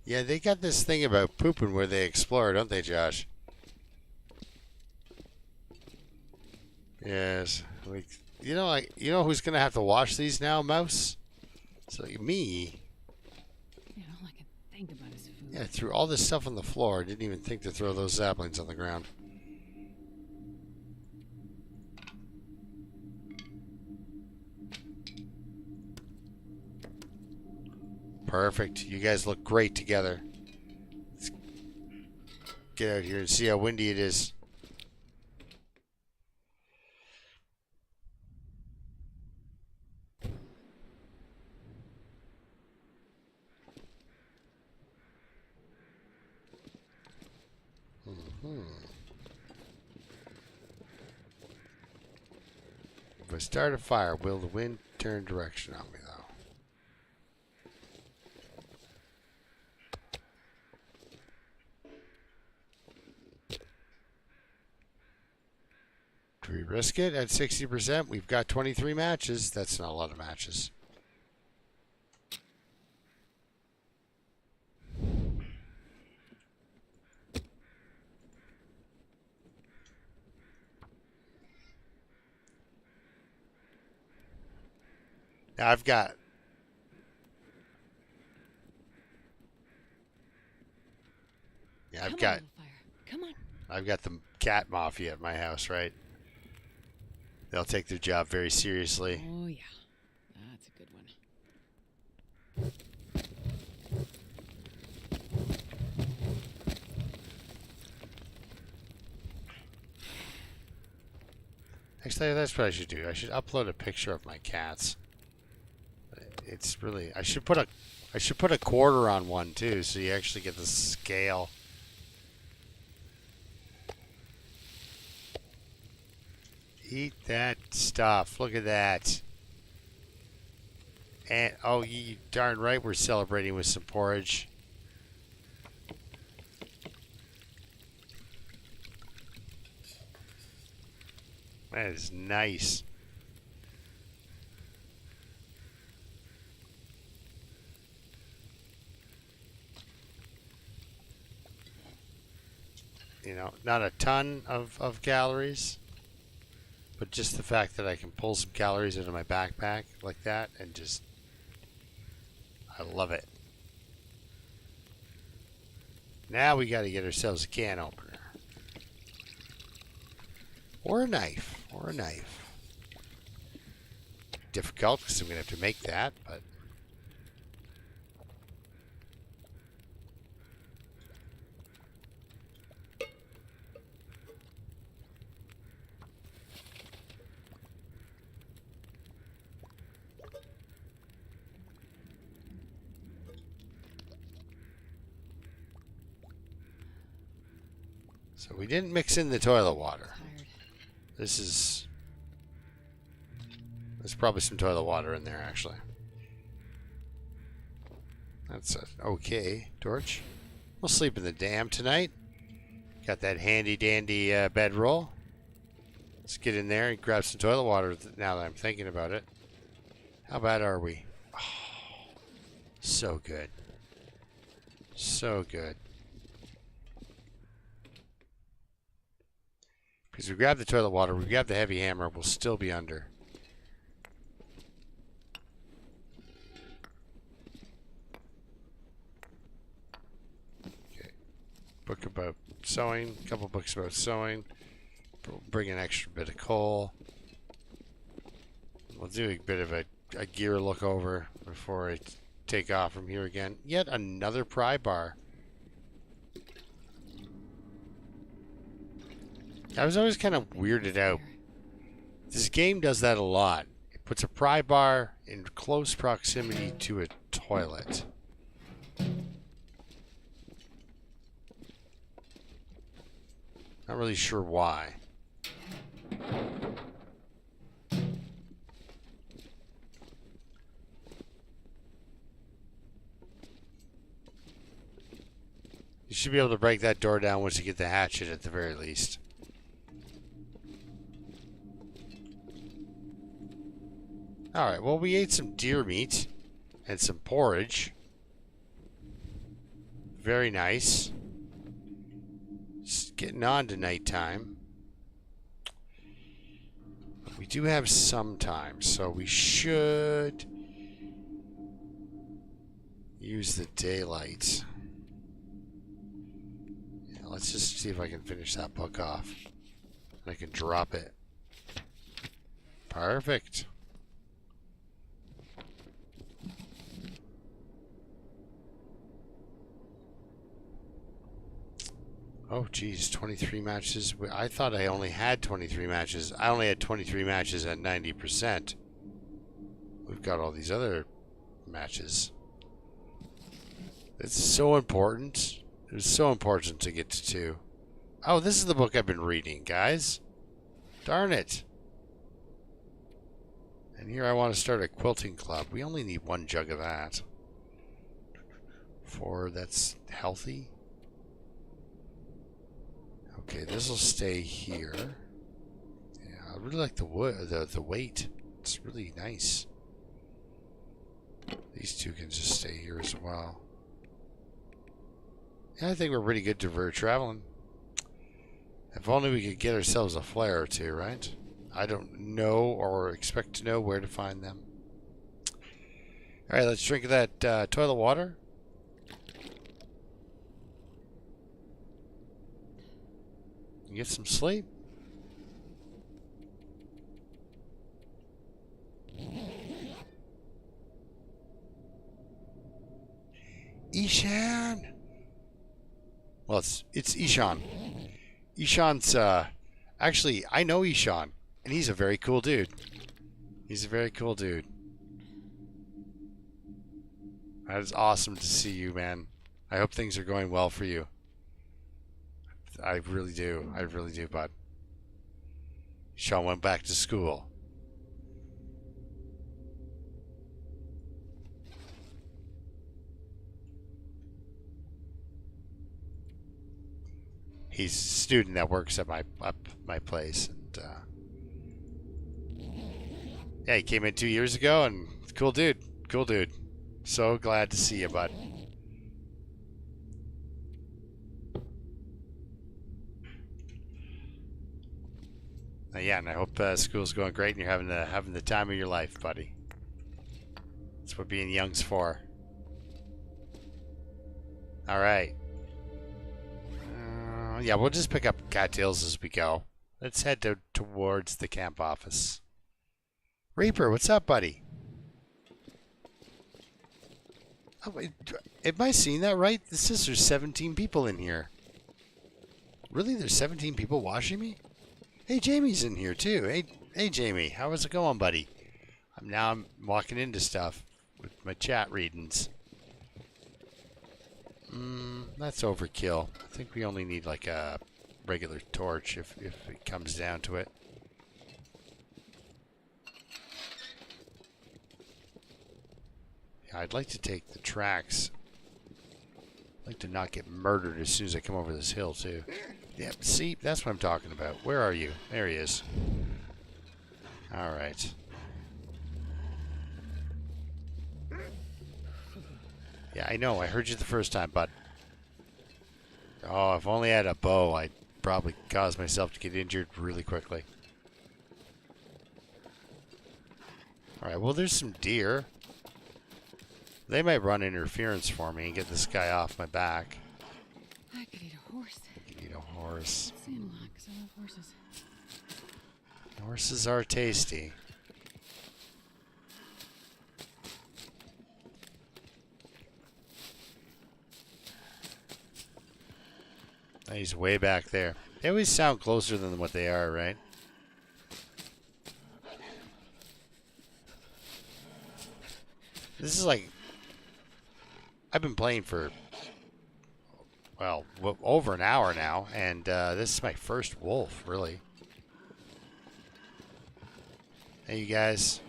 Yeah, they got this thing about pooping where they explore, don't they, Josh? Yes. You know who's gonna have to wash these now, Mouse? So me. Yeah, all I can think about is food. Yeah, I threw all this stuff on the floor. I didn't even think to throw those saplings on the ground. Perfect. You guys look great together. Let's get out here and see how windy it is. If I start a fire, will the wind turn direction on me, though? Do we risk it at 60%? We've got 23 matches. That's not a lot of matches. Now I've got... Yeah, Come on, little fire. Come on. I've got the cat mafia at my house, right? They'll take their job very seriously. Oh, yeah. That's a good one. Actually, that's what I should do. I should upload a picture of my cats. It's really... I should put a quarter on one, too, so you actually get the scale. Eat that stuff. Look at that. And, oh, you darn right we're celebrating with some porridge. That is nice. You know, not a ton of calories, but just the fact that I can pull some calories out of my backpack like that and just, I love it. Now we got to get ourselves a can opener. Or a knife. Or a knife. Difficult because I'm going to have to make that, but... So we didn't mix in the toilet water. This is... There's probably some toilet water in there, actually. That's okay torch. We'll sleep in the dam tonight. Got that handy dandy bedroll. Let's get in there and grab some toilet water now that I'm thinking about it. How bad are we? Oh, so good. So good. Because we grab the toilet water, we grab the heavy hammer, we'll still be under. Okay. Book about sewing, a couple books about sewing. Bring an extra bit of coal. We'll do a bit of a gear look over before I take off from here again. Yet another pry bar. I was always kind of weirded out. This game does that a lot. It Puts a pry bar in close proximity to a toilet. Not really sure why. You should be able to break that door down once you get the hatchet at the very least. Alright, well, we ate some deer meat and some porridge. Very nice. Just getting on to nighttime. We do have some time, so we should use the daylight. Yeah, let's just see if I can finish that book off. And I can drop it. Perfect. Oh, geez, 23 matches. I thought I only had 23 matches. I only had 23 matches at 90%. We've got all these other matches. It's so important. It's so important to get to 2. Oh, this is the book I've been reading, guys. Darn it. And here I want to start a quilting club. We only need 1 jug of that. 4, that's healthy. Okay, this will stay here. Yeah, I really like the wood, the weight. It's really nice. These 2 can just stay here as well. Yeah, I think we're pretty good for traveling. If only we could get ourselves a flare or 2, right? I don't know or expect to know where to find them. All right, let's drink that toilet water. Get some sleep. Ishan. Well, it's Ishan. Ishan's actually, I know Ishan, and he's a very cool dude. He's a very cool dude. That is awesome to see you, man. I hope things are going well for you. I really do. I really do, bud. Sean went back to school. He's a student that works at my place, and yeah, he came in 2 years ago, and cool dude. Cool dude. So glad to see you, bud. Yeah, and I hope school's going great and you're having the time of your life, buddy. That's what being young's for. All right. Yeah, we'll just pick up cattails as we go. Let's head towards the camp office. Reaper, what's up, buddy? Oh, wait, am I seeing that right? This says there's 17 people in here. Really? There's 17 people watching me? Hey, Jamie's in here too. Hey, Jamie, how is it going, buddy? I'm walking into stuff with my chat readings. That's overkill. I think we only need like a regular torch if it comes down to it. Yeah, I'd like to take the tracks. I'd like to not get murdered as soon as I come over this hill too. Yeah, see, that's what I'm talking about. Where are you? There he is. All right. Yeah, I know. I heard you the first time, bud. Oh, if only I had a bow, I'd probably cause myself to get injured really quickly. All right, well, there's some deer. They might run interference for me and get this guy off my back. I could eat a horse. You could eat a horse. Saying a lot 'cause I love horses. Horses are tasty. He's way back there. They always sound closer than what they are, right? This is like... I've been playing for, well, over an hour now, and this is my first wolf, really. Hey, you guys.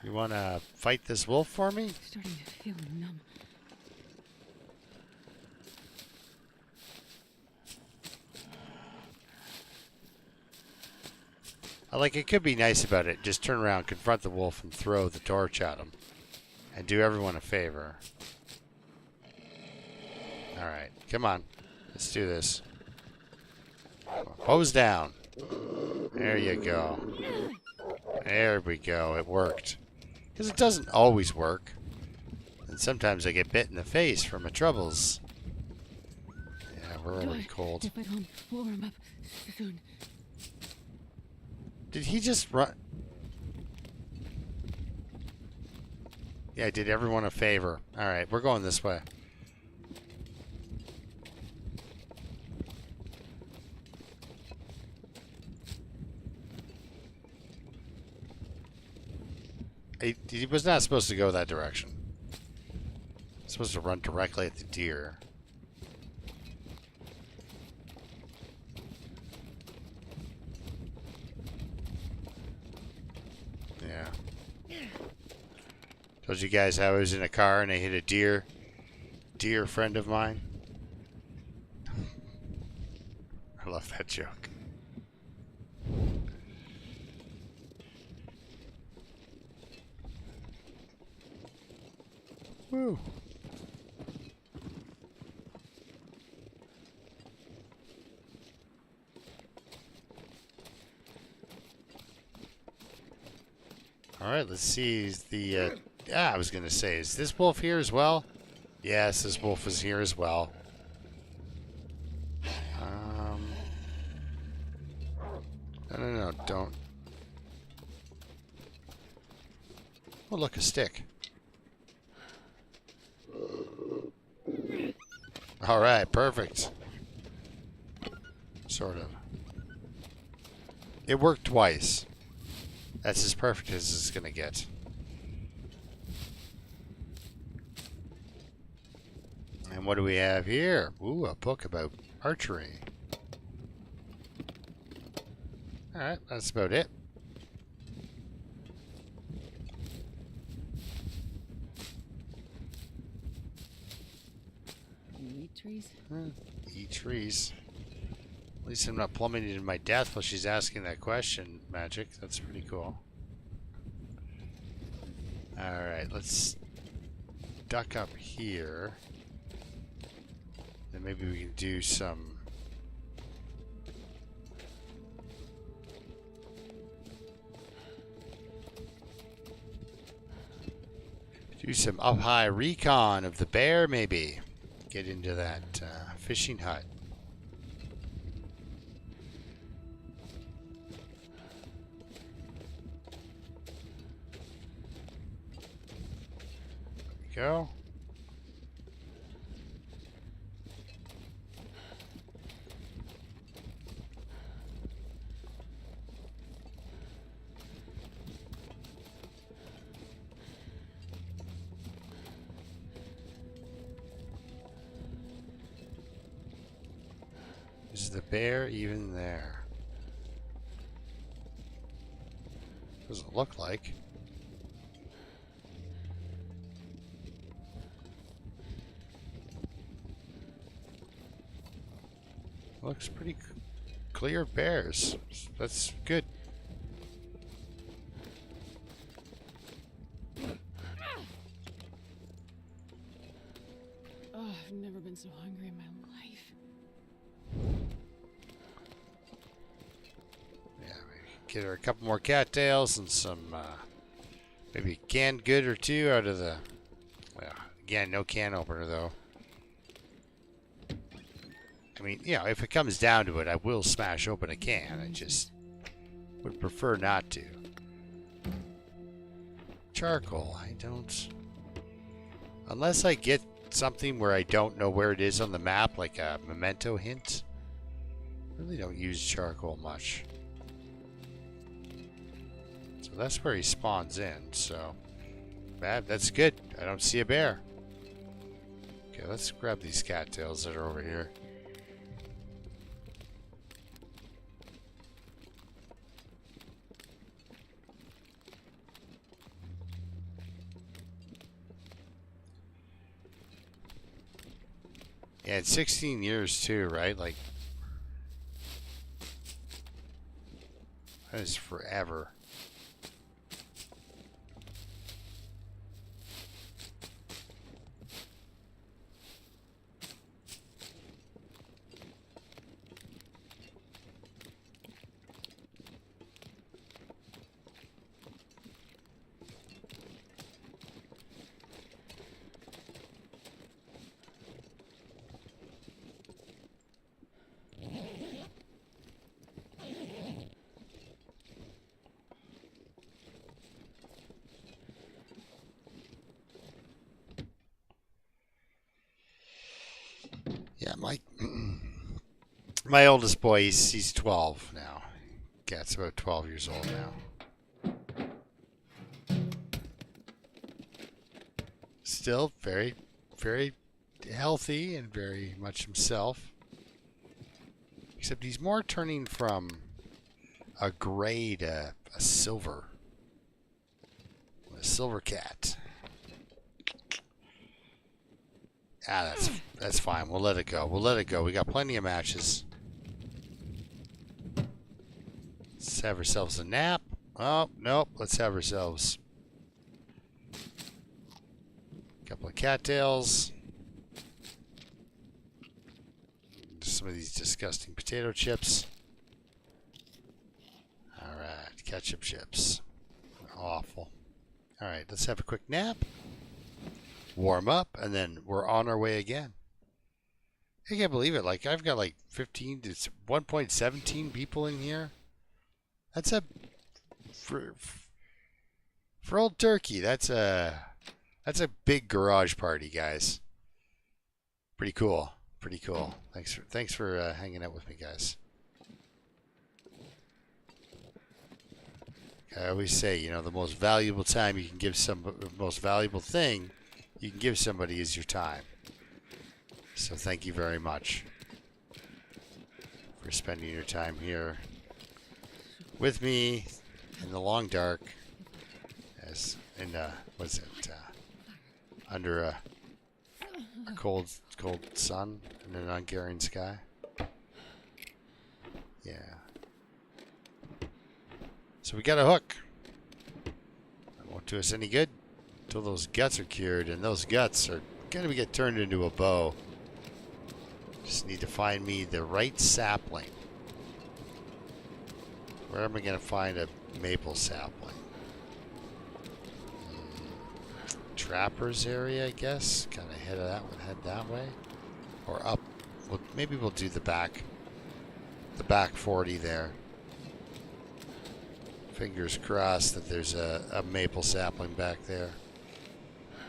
You want to fight this wolf for me? Starting to feel numb. Like, it could be nice about it. Just turn around, confront the wolf, and throw the torch at him. And do everyone a favor. Alright, come on. Let's do this. Hose down. There you go. There we go. It worked. Because it doesn't always work. And sometimes I get bit in the face from my troubles. Yeah, we're already cold. If I don't warm up soon. Did he just run? Yeah, I did everyone a favor. Alright, we're going this way. He was not supposed to go that direction. He's supposed to run directly at the deer. Yeah. Told you guys how I was in a car and I hit a dear friend of mine. I love that joke. Woo. All right, let's see. Is the I was gonna say, is this wolf here as well? Yes, this wolf is here as well. No, don't. Oh, look, a stick. All right, perfect. Sort of. It worked twice. That's as perfect as it's gonna get. And what do we have here? Ooh, a book about archery. Alright, that's about it. Eat trees? Eat trees. At least I'm not plummeting to my death while she's asking that question, Magic. That's pretty cool. Alright, let's duck up here. Then maybe we can do some... do some up-high recon of the bear, maybe. Get into that fishing hut. There we go. Is the bear even there? Doesn't look like. Looks pretty clear of bears. That's good. Oh, I've never been so hungry in my life. Yeah, maybe get her a couple more cattails and some maybe a canned good or two out of the... Well, again, no can opener though. I mean, you know, if it comes down to it, I will smash open a can. I just would prefer not to. Charcoal, I don't... Unless I get something where I don't know where it is on the map, like a memento hint. I really don't use charcoal much. So that's where he spawns in, so that's good. I don't see a bear. Okay, let's grab these cattails that are over here. Yeah, it's 16 years too, right? Like, that is forever. Yeah, my oldest boy, he's 12 now. Yeah, it's about 12 years old now. Still very, very healthy and very much himself. Except he's more turning from a gray to a silver. A silver cat. Ah, that's fine. We'll let it go. We'll let it go. We got plenty of matches. Let's have ourselves a nap. Oh, nope. Let's have ourselves a couple of cattails. Some of these disgusting potato chips. Alright, ketchup chips. Awful. Alright, let's have a quick nap. Warm up, and then we're on our way again. I can't believe it. Like, I've got like 15 to 1.17 people in here. That's a for old Turkey. That's a big garage party, guys. Pretty cool. Pretty cool. Thanks for hanging out with me, guys. I always say, you know, the most valuable time you can give the most valuable thing you can give somebody is your time. So thank you very much for spending your time here with me in the long dark, as in under a cold sun and an Hungarian sky. Yeah. So we got a hook. That won't do us any good until those guts are cured, and those guts are gonna get turned into a bow. Just need to find me the right sapling. Where am I gonna find a maple sapling? Trappers area, I guess. Kind of head that way, or up. Well, maybe we'll do the back 40 there. Fingers crossed that there's a maple sapling back there.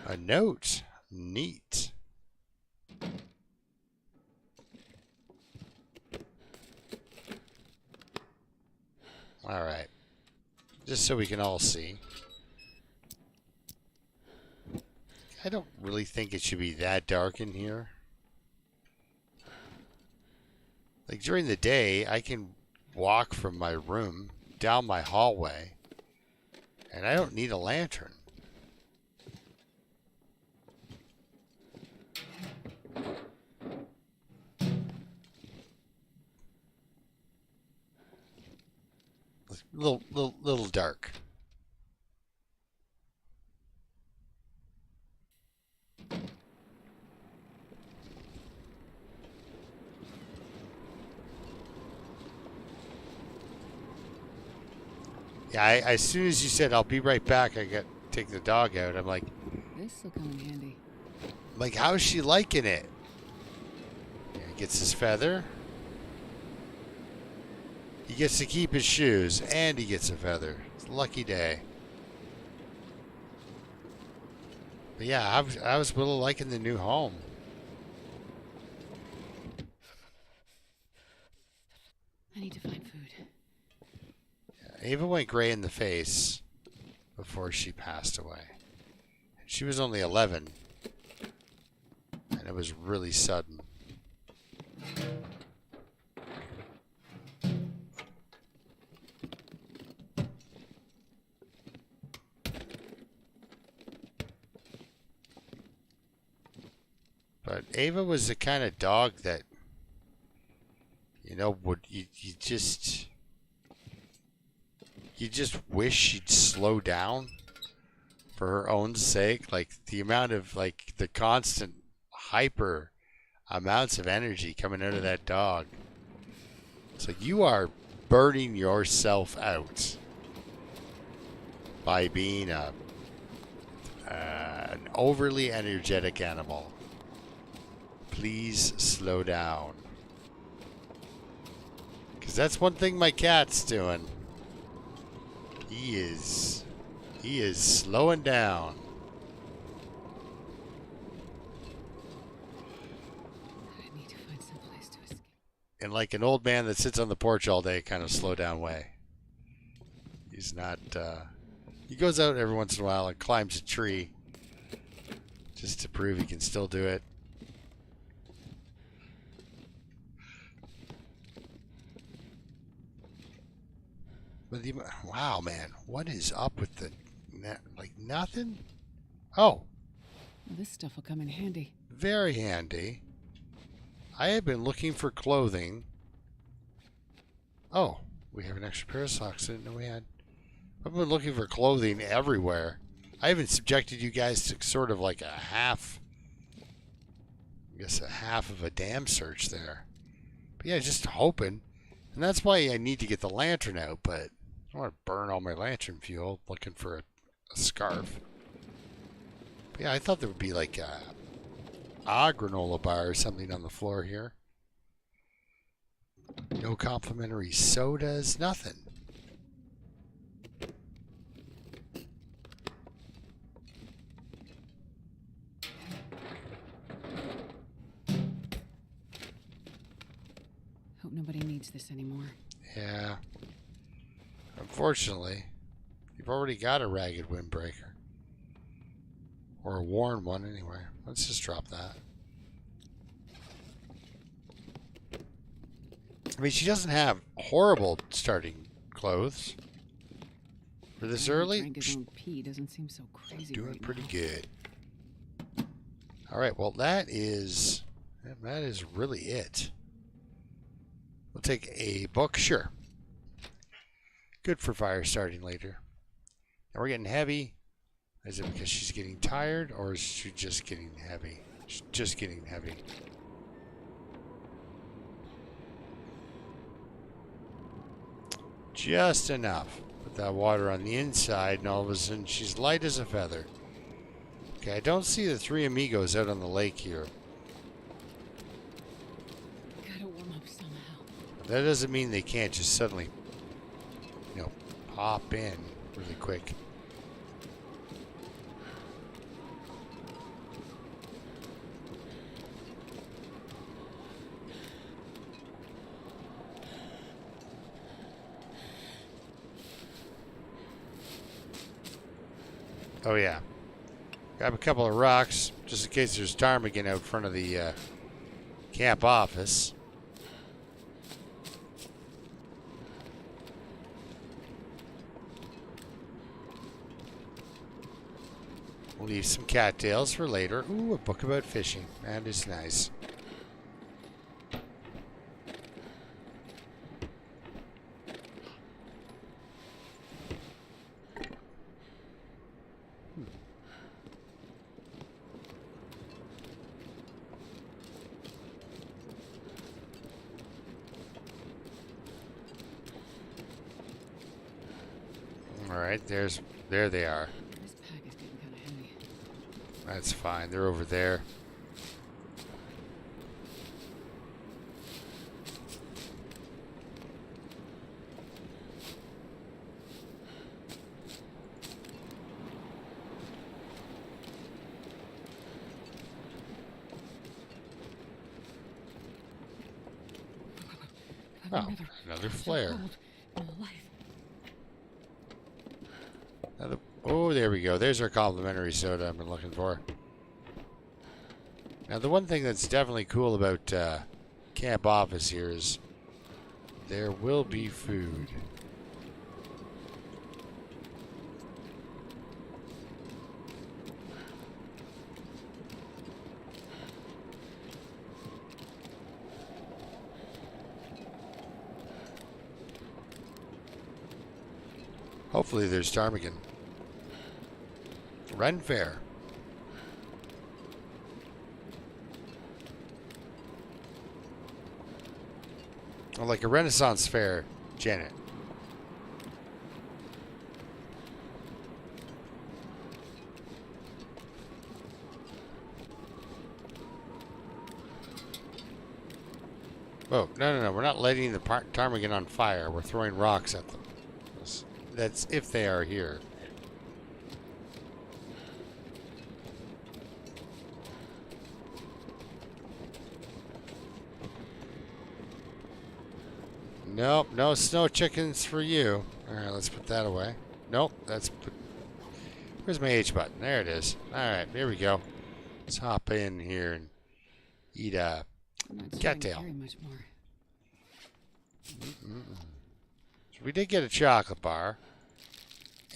A note. Neat. All right. Just so we can all see. I don't really think it should be that dark in here. Like during the day, I can walk from my room down my hallway, and I don't need a lantern. Little dark. Yeah, as soon as you said I'll be right back, I got to take the dog out. I'm like, This will come in handy. like, how's she liking it? Yeah, he gets his feather. He gets to keep his shoes, and he gets a feather. It's a lucky day. But yeah, I was really liking the new home. I need to find food. Yeah, Ava went gray in the face. before she passed away. She was only 11, and it was really sudden. But Ava was the kind of dog that, you know, you just wish she'd slow down for her own sake. Like the amount of the constant hyper amounts of energy coming out of that dog. It's like you are burning yourself out by being an overly energetic animal. Please slow down. Because that's one thing my cat's doing. He is slowing down. I need to find some place to escape. In like an old man that sits on the porch all day kind of slow down way. He's not, he goes out every once in a while and climbs a tree just to prove he can still do it. But wow, man, what is up with the, like nothing? Oh. Well, this stuff will come in handy. Very handy. I have been looking for clothing. Oh, we have an extra pair of socks. I didn't know we had. I've been looking for clothing everywhere. I even subjected you guys to sort of like a half, I guess a half of a dam search there. But yeah, just hoping. And that's why I need to get the lantern out, but I don't want to burn all my lantern fuel looking for a scarf. But yeah, I thought there would be like a granola bar or something on the floor here. No complimentary sodas, nothing. Hope nobody needs this anymore. Yeah. Unfortunately, you've already got a ragged windbreaker. Or a worn one anyway. Let's just drop that. I mean, she doesn't have horrible starting clothes. For this early, Drank his own pee doesn't seem so crazy. Doing right pretty now. good. Alright, well that is really it. We'll take a book, sure. Good for fire starting later. Now we're getting heavy. Is it because she's getting tired, or is she just getting heavy? She's just getting heavy. Just enough. Put that water on the inside, and all of a sudden she's light as a feather. Okay, I don't see the three amigos out on the lake here. Gotta warm up somehow. That doesn't mean they can't just suddenly, you know, pop in really quick. Oh yeah. Grab a couple of rocks just in case there's ptarmigan out front of the camp office. We'll leave some cattails for later. Ooh, a book about fishing. That is nice. Alright, there they are. This pack is getting kind of heavy. That's fine. They're over there. I've Oh, never another felt so flare. cold in my life. Oh, there we go. There's our complimentary soda I've been looking for. Now, the one thing that's definitely cool about Camp Office here is there will be food. Hopefully there's ptarmigan. Ren Fair. Or like a Renaissance fair, Janet. Oh, no. We're not lighting the ptarmigan on fire. We're throwing rocks at them. That's if they are here. Nope, no snow chickens for you. Alright, let's put that away. Nope, where's my H button? There it is. Alright, here we go. Let's hop in here and eat a cattail. So we did get a chocolate bar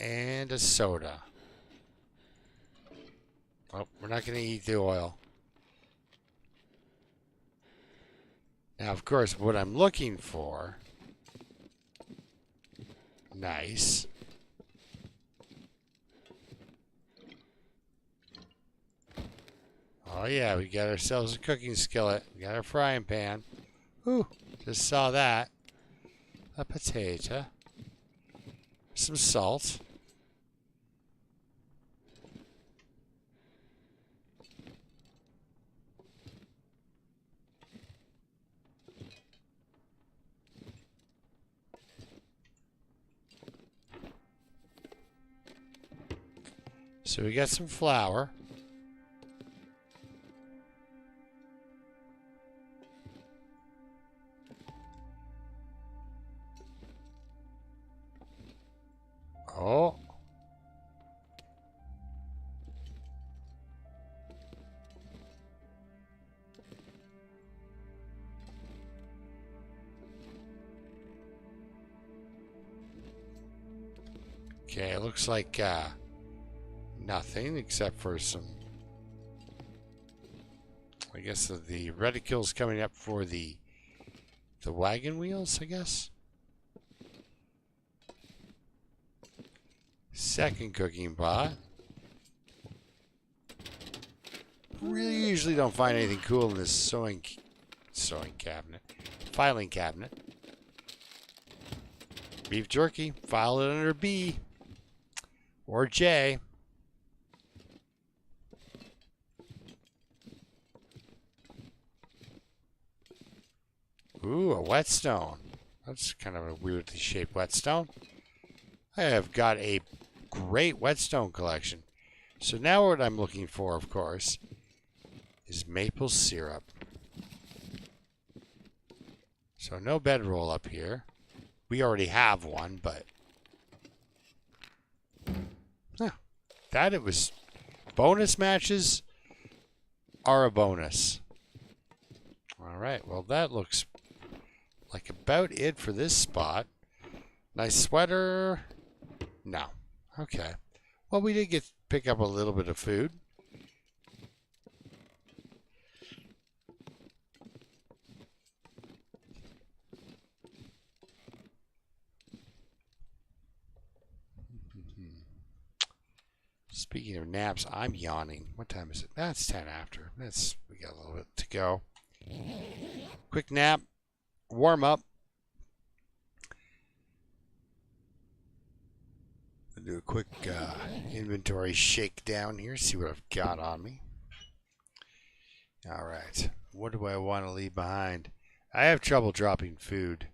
and a soda. Oh, we're not going to eat the oil. Now, of course, what I'm looking for... Nice. Oh, yeah, we got ourselves a cooking skillet. We got our frying pan. Ooh, just saw that. A potato. Some salt. So we got some flour. Oh. Okay, it looks like nothing except for some, I guess, the reticules coming up for the wagon wheels, I guess. Second cooking pot. Really usually don't find anything cool in this sewing cabinet. Filing cabinet. Beef jerky. File it under B. Or J. Ooh, a whetstone. That's kind of a weirdly shaped whetstone. I have got a great whetstone collection. So now what I'm looking for, of course, is maple syrup. So no bedroll up here. We already have one, but... that it was... bonus matches are a bonus. Alright, well that looks like about it for this spot. Nice sweater. No. Okay. Well, we did pick up a little bit of food. Speaking of naps, I'm yawning. What time is it? That's 10 after. We got a little bit to go. Quick nap. Warm up. I'll do a quick inventory shakedown here. See what I've got on me. All right. What do I want to leave behind? I have trouble dropping food.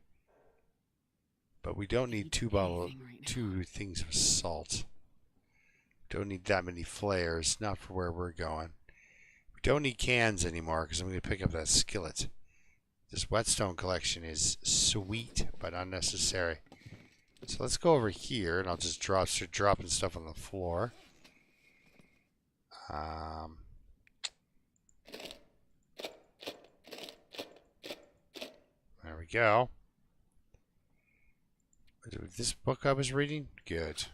But we don't need two things of salt. Don't need that many flares. Not for where we're going. We don't need cans anymore because I'm going to pick up that skillet. This whetstone collection is sweet but unnecessary. So let's go over here, and I'll just start dropping stuff on the floor. There we go. This book I was reading? Good.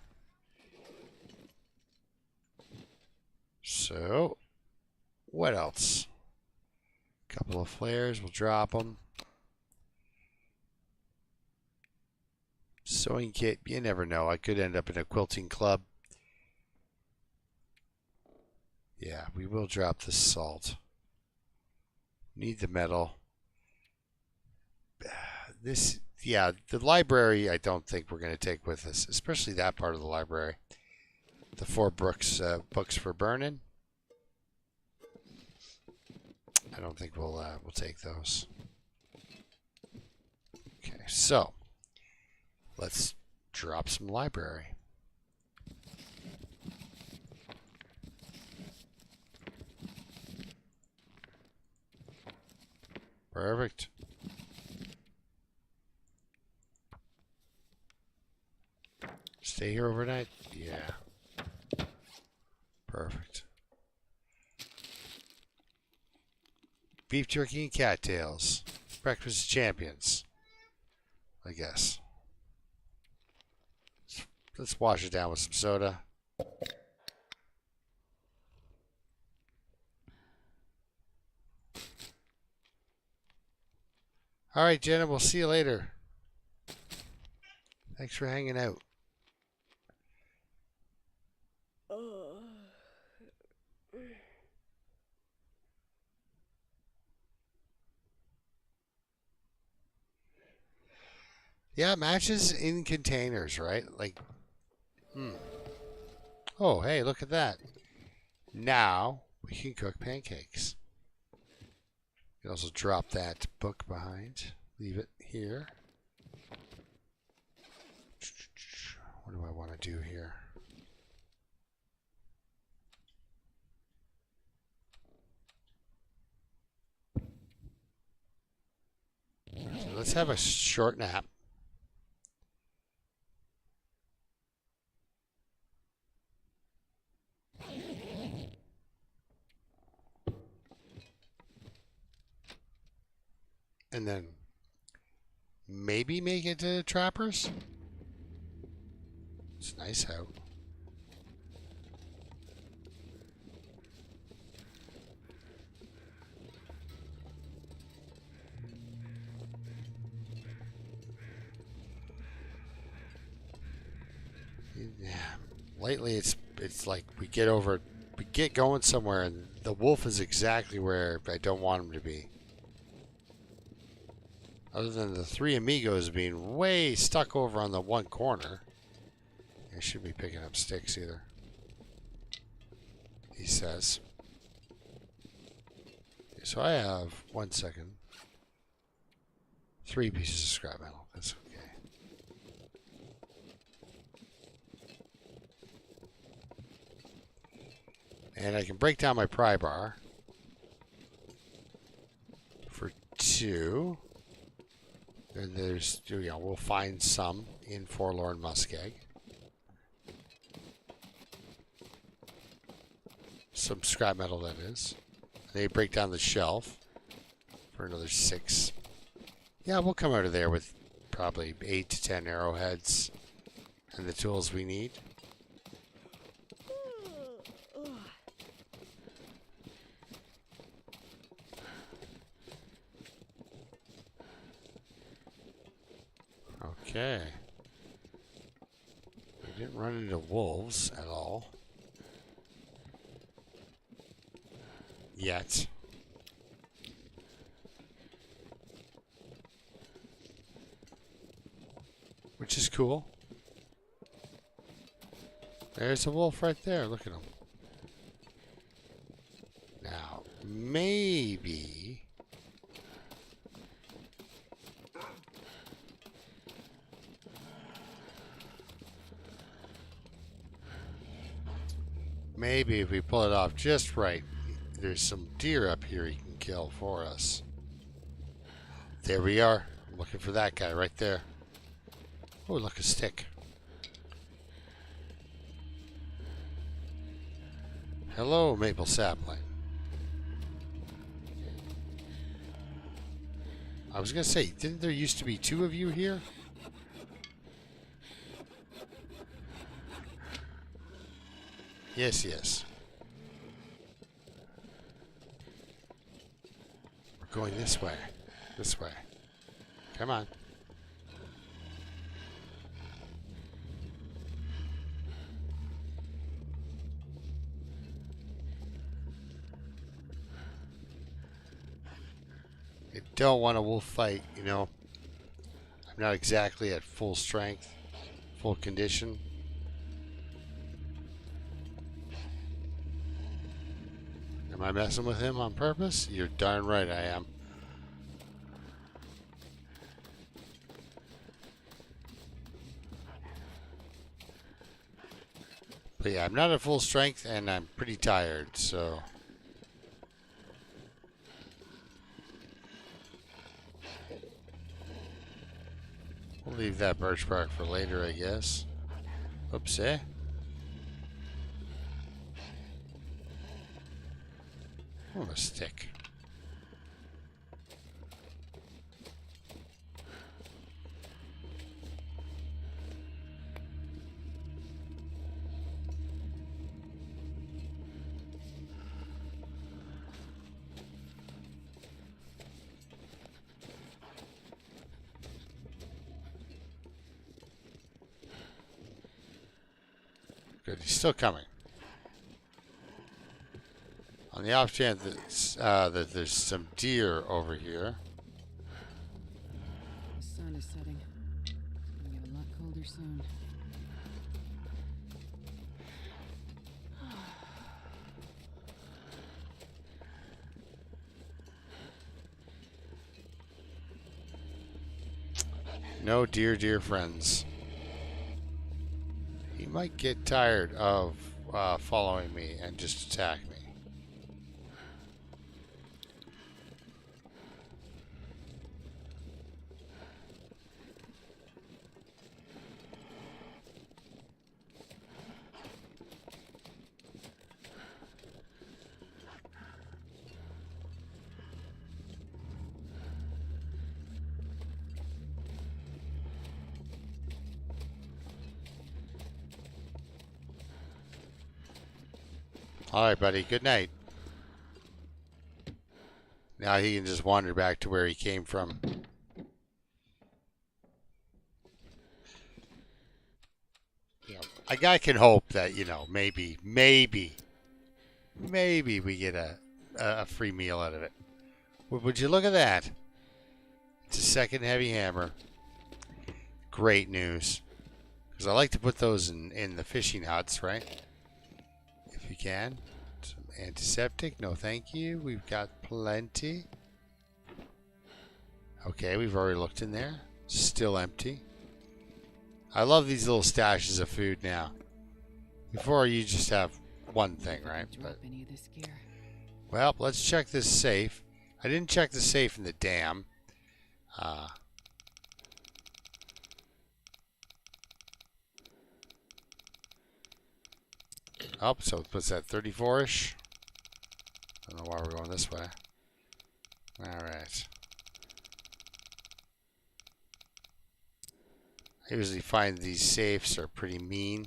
So, what else? A couple of flares, we'll drop them. Sewing kit, you never know. I could end up in a quilting club. Yeah, we will drop the salt. Need the metal. Yeah, the library I don't think we're going to take with us, especially that part of the library. The 4 books for burning. I don't think we'll take those. Okay, so let's drop some library. Perfect. Stay here overnight? Yeah. Perfect. Beef jerky and cattails. Breakfast of champions. I guess. Let's wash it down with some soda. All right, Jenna, we'll see you later. Thanks for hanging out. Yeah, matches in containers, right? Like, Oh, hey, look at that. Now we can cook pancakes. You can also drop that book behind. Leave it here. What do I want to do here? So let's have a short nap. And then maybe make it to Trappers. It's nice out. Yeah. Lately it's like we get going somewhere and the wolf is exactly where I don't want him to be. Other than the 3 amigos being way stuck over on the one corner. They shouldn't be picking up sticks either. He says. Okay, so I have 1 second. 3 pieces of scrap metal. That's okay. And I can break down my pry bar for 2. And there's, we'll find some in Forlorn Muskeg. Some scrap metal, that is. They break down the shelf for another 6. Yeah, we'll come out of there with probably 8 to 10 arrowheads and the tools we need. Okay. We didn't run into wolves at all. Yet. Which is cool. There's a wolf right there. Look at him. Now, maybe... Maybe if we pull it off just right, there's some deer up here he can kill for us. There we are. I'm looking for that guy right there. Oh, look, a stick. Hello, maple sapling. I was gonna say, didn't there used to be 2 of you here? Yes, yes. We're going this way. This way. Come on. I don't want a wolf fight, you know. I'm not exactly at full strength, full condition. Am I messing with him on purpose? You're darn right I am. But yeah, I'm not at full strength and I'm pretty tired, so... We'll leave that birch bark for later, I guess. Oops, eh? Oh, a stick. Good, he's still coming. On the off chance that there's some deer over here. The sun is setting. It's gonna get a lot colder soon. No dear friends. He might get tired of following me and just attack me. Alright, buddy. Good night. Now he can just wander back to where he came from. You know, a guy can hope that, you know, maybe we get a free meal out of it. Would you look at that? It's a second heavy hammer. Great news. Because I like to put those in the fishing huts, right? If you can. Some antiseptic. No, thank you. We've got plenty. Okay, we've already looked in there. Still empty. I love these little stashes of food now. Before you just have one thing, right? But, Any of this gear. well, let's check this safe. I didn't check the safe in the dam. Oh, so what's that, 34-ish? I don't know why we're going this way. Alright. I usually find these safes are pretty mean.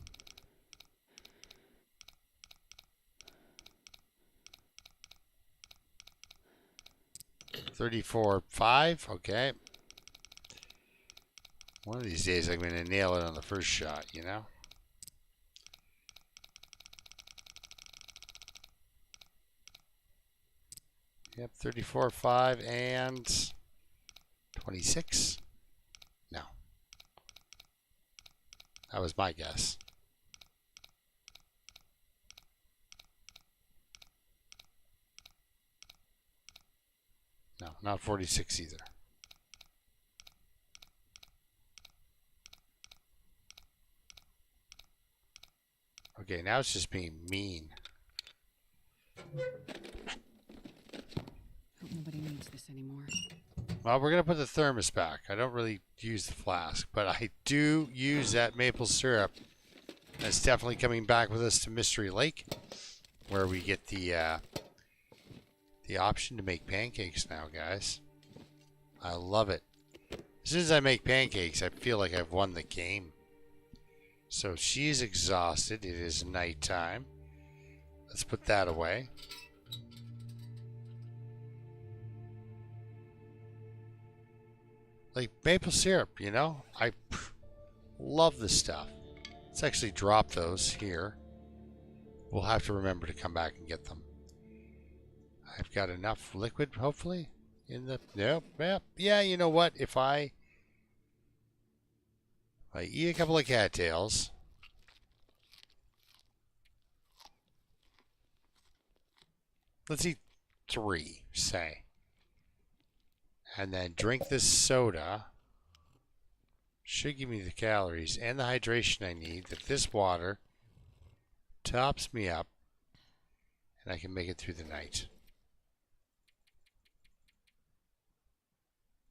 $34.5, okay. One of these days I'm going to nail it on the first shot, you know? Yep, 34.5 and 26. No. That was my guess. No, not 46 either. Okay, now it's just being mean. Hope nobody needs this anymore. Well, we're going to put the thermos back. I don't really use the flask, but I do use that maple syrup. That's definitely coming back with us to Mystery Lake, where we get the option to make pancakes now, guys. I love it. As soon as I make pancakes, I feel like I've won the game. So she's exhausted. It is nighttime. Let's put that away. Like maple syrup, you know? I love this stuff. Let's actually drop those here. We'll have to remember to come back and get them. I've got enough liquid, hopefully, in the... Nope, yep. Yeah, you know what? If I eat a couple of cattails... Let's eat 3, say. And then drink this soda. Should give me the calories and the hydration I need. That this water tops me up. And I can make it through the night.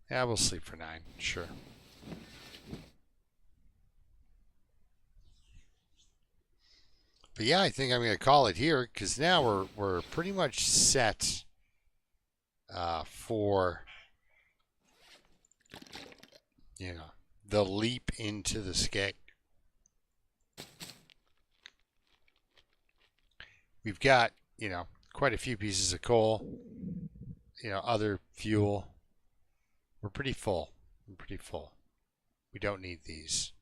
Yeah, we'll sleep for 9. Sure. But yeah, I think I'm going to call it here because now we're pretty much set for, you know, the leap into the skeg. We've got, you know, quite a few pieces of coal, you know, other fuel. We're pretty full. We're pretty full. We don't need these.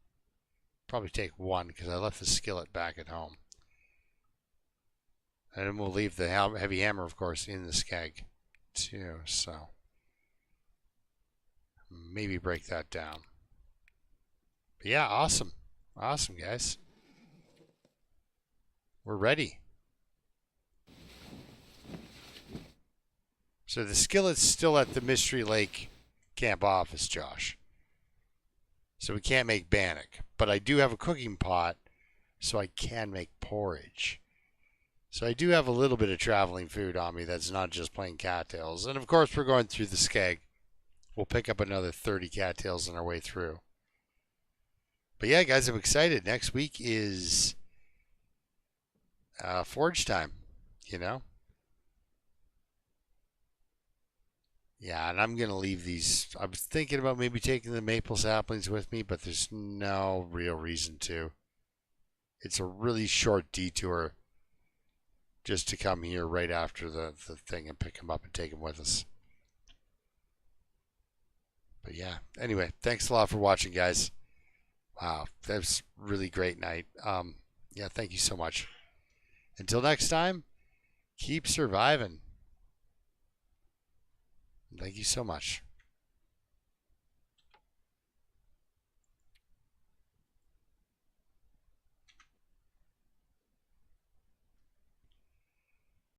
Probably take 1 because I left the skillet back at home. And then we'll leave the heavy hammer, of course, in the skeg, too. So maybe break that down. But yeah, awesome. Awesome, guys. We're ready. So the skillet's still at the Mystery Lake camp office, Josh. So we can't make bannock. But I do have a cooking pot, so I can make porridge. So I do have a little bit of traveling food on me that's not just plain cattails. And of course, we're going through the skeg. We'll pick up another 30 cattails on our way through. But yeah, guys, I'm excited. Next week is forge time, you know? Yeah, and I'm going to leave these. I was thinking about maybe taking the maple saplings with me, but there's no real reason to. It's a really short detour just to come here right after the thing and pick them up and take them with us. But yeah, anyway, thanks a lot for watching, guys. Wow, that was a really great night. Yeah, thank you so much. Until next time, keep surviving. Thank you so much.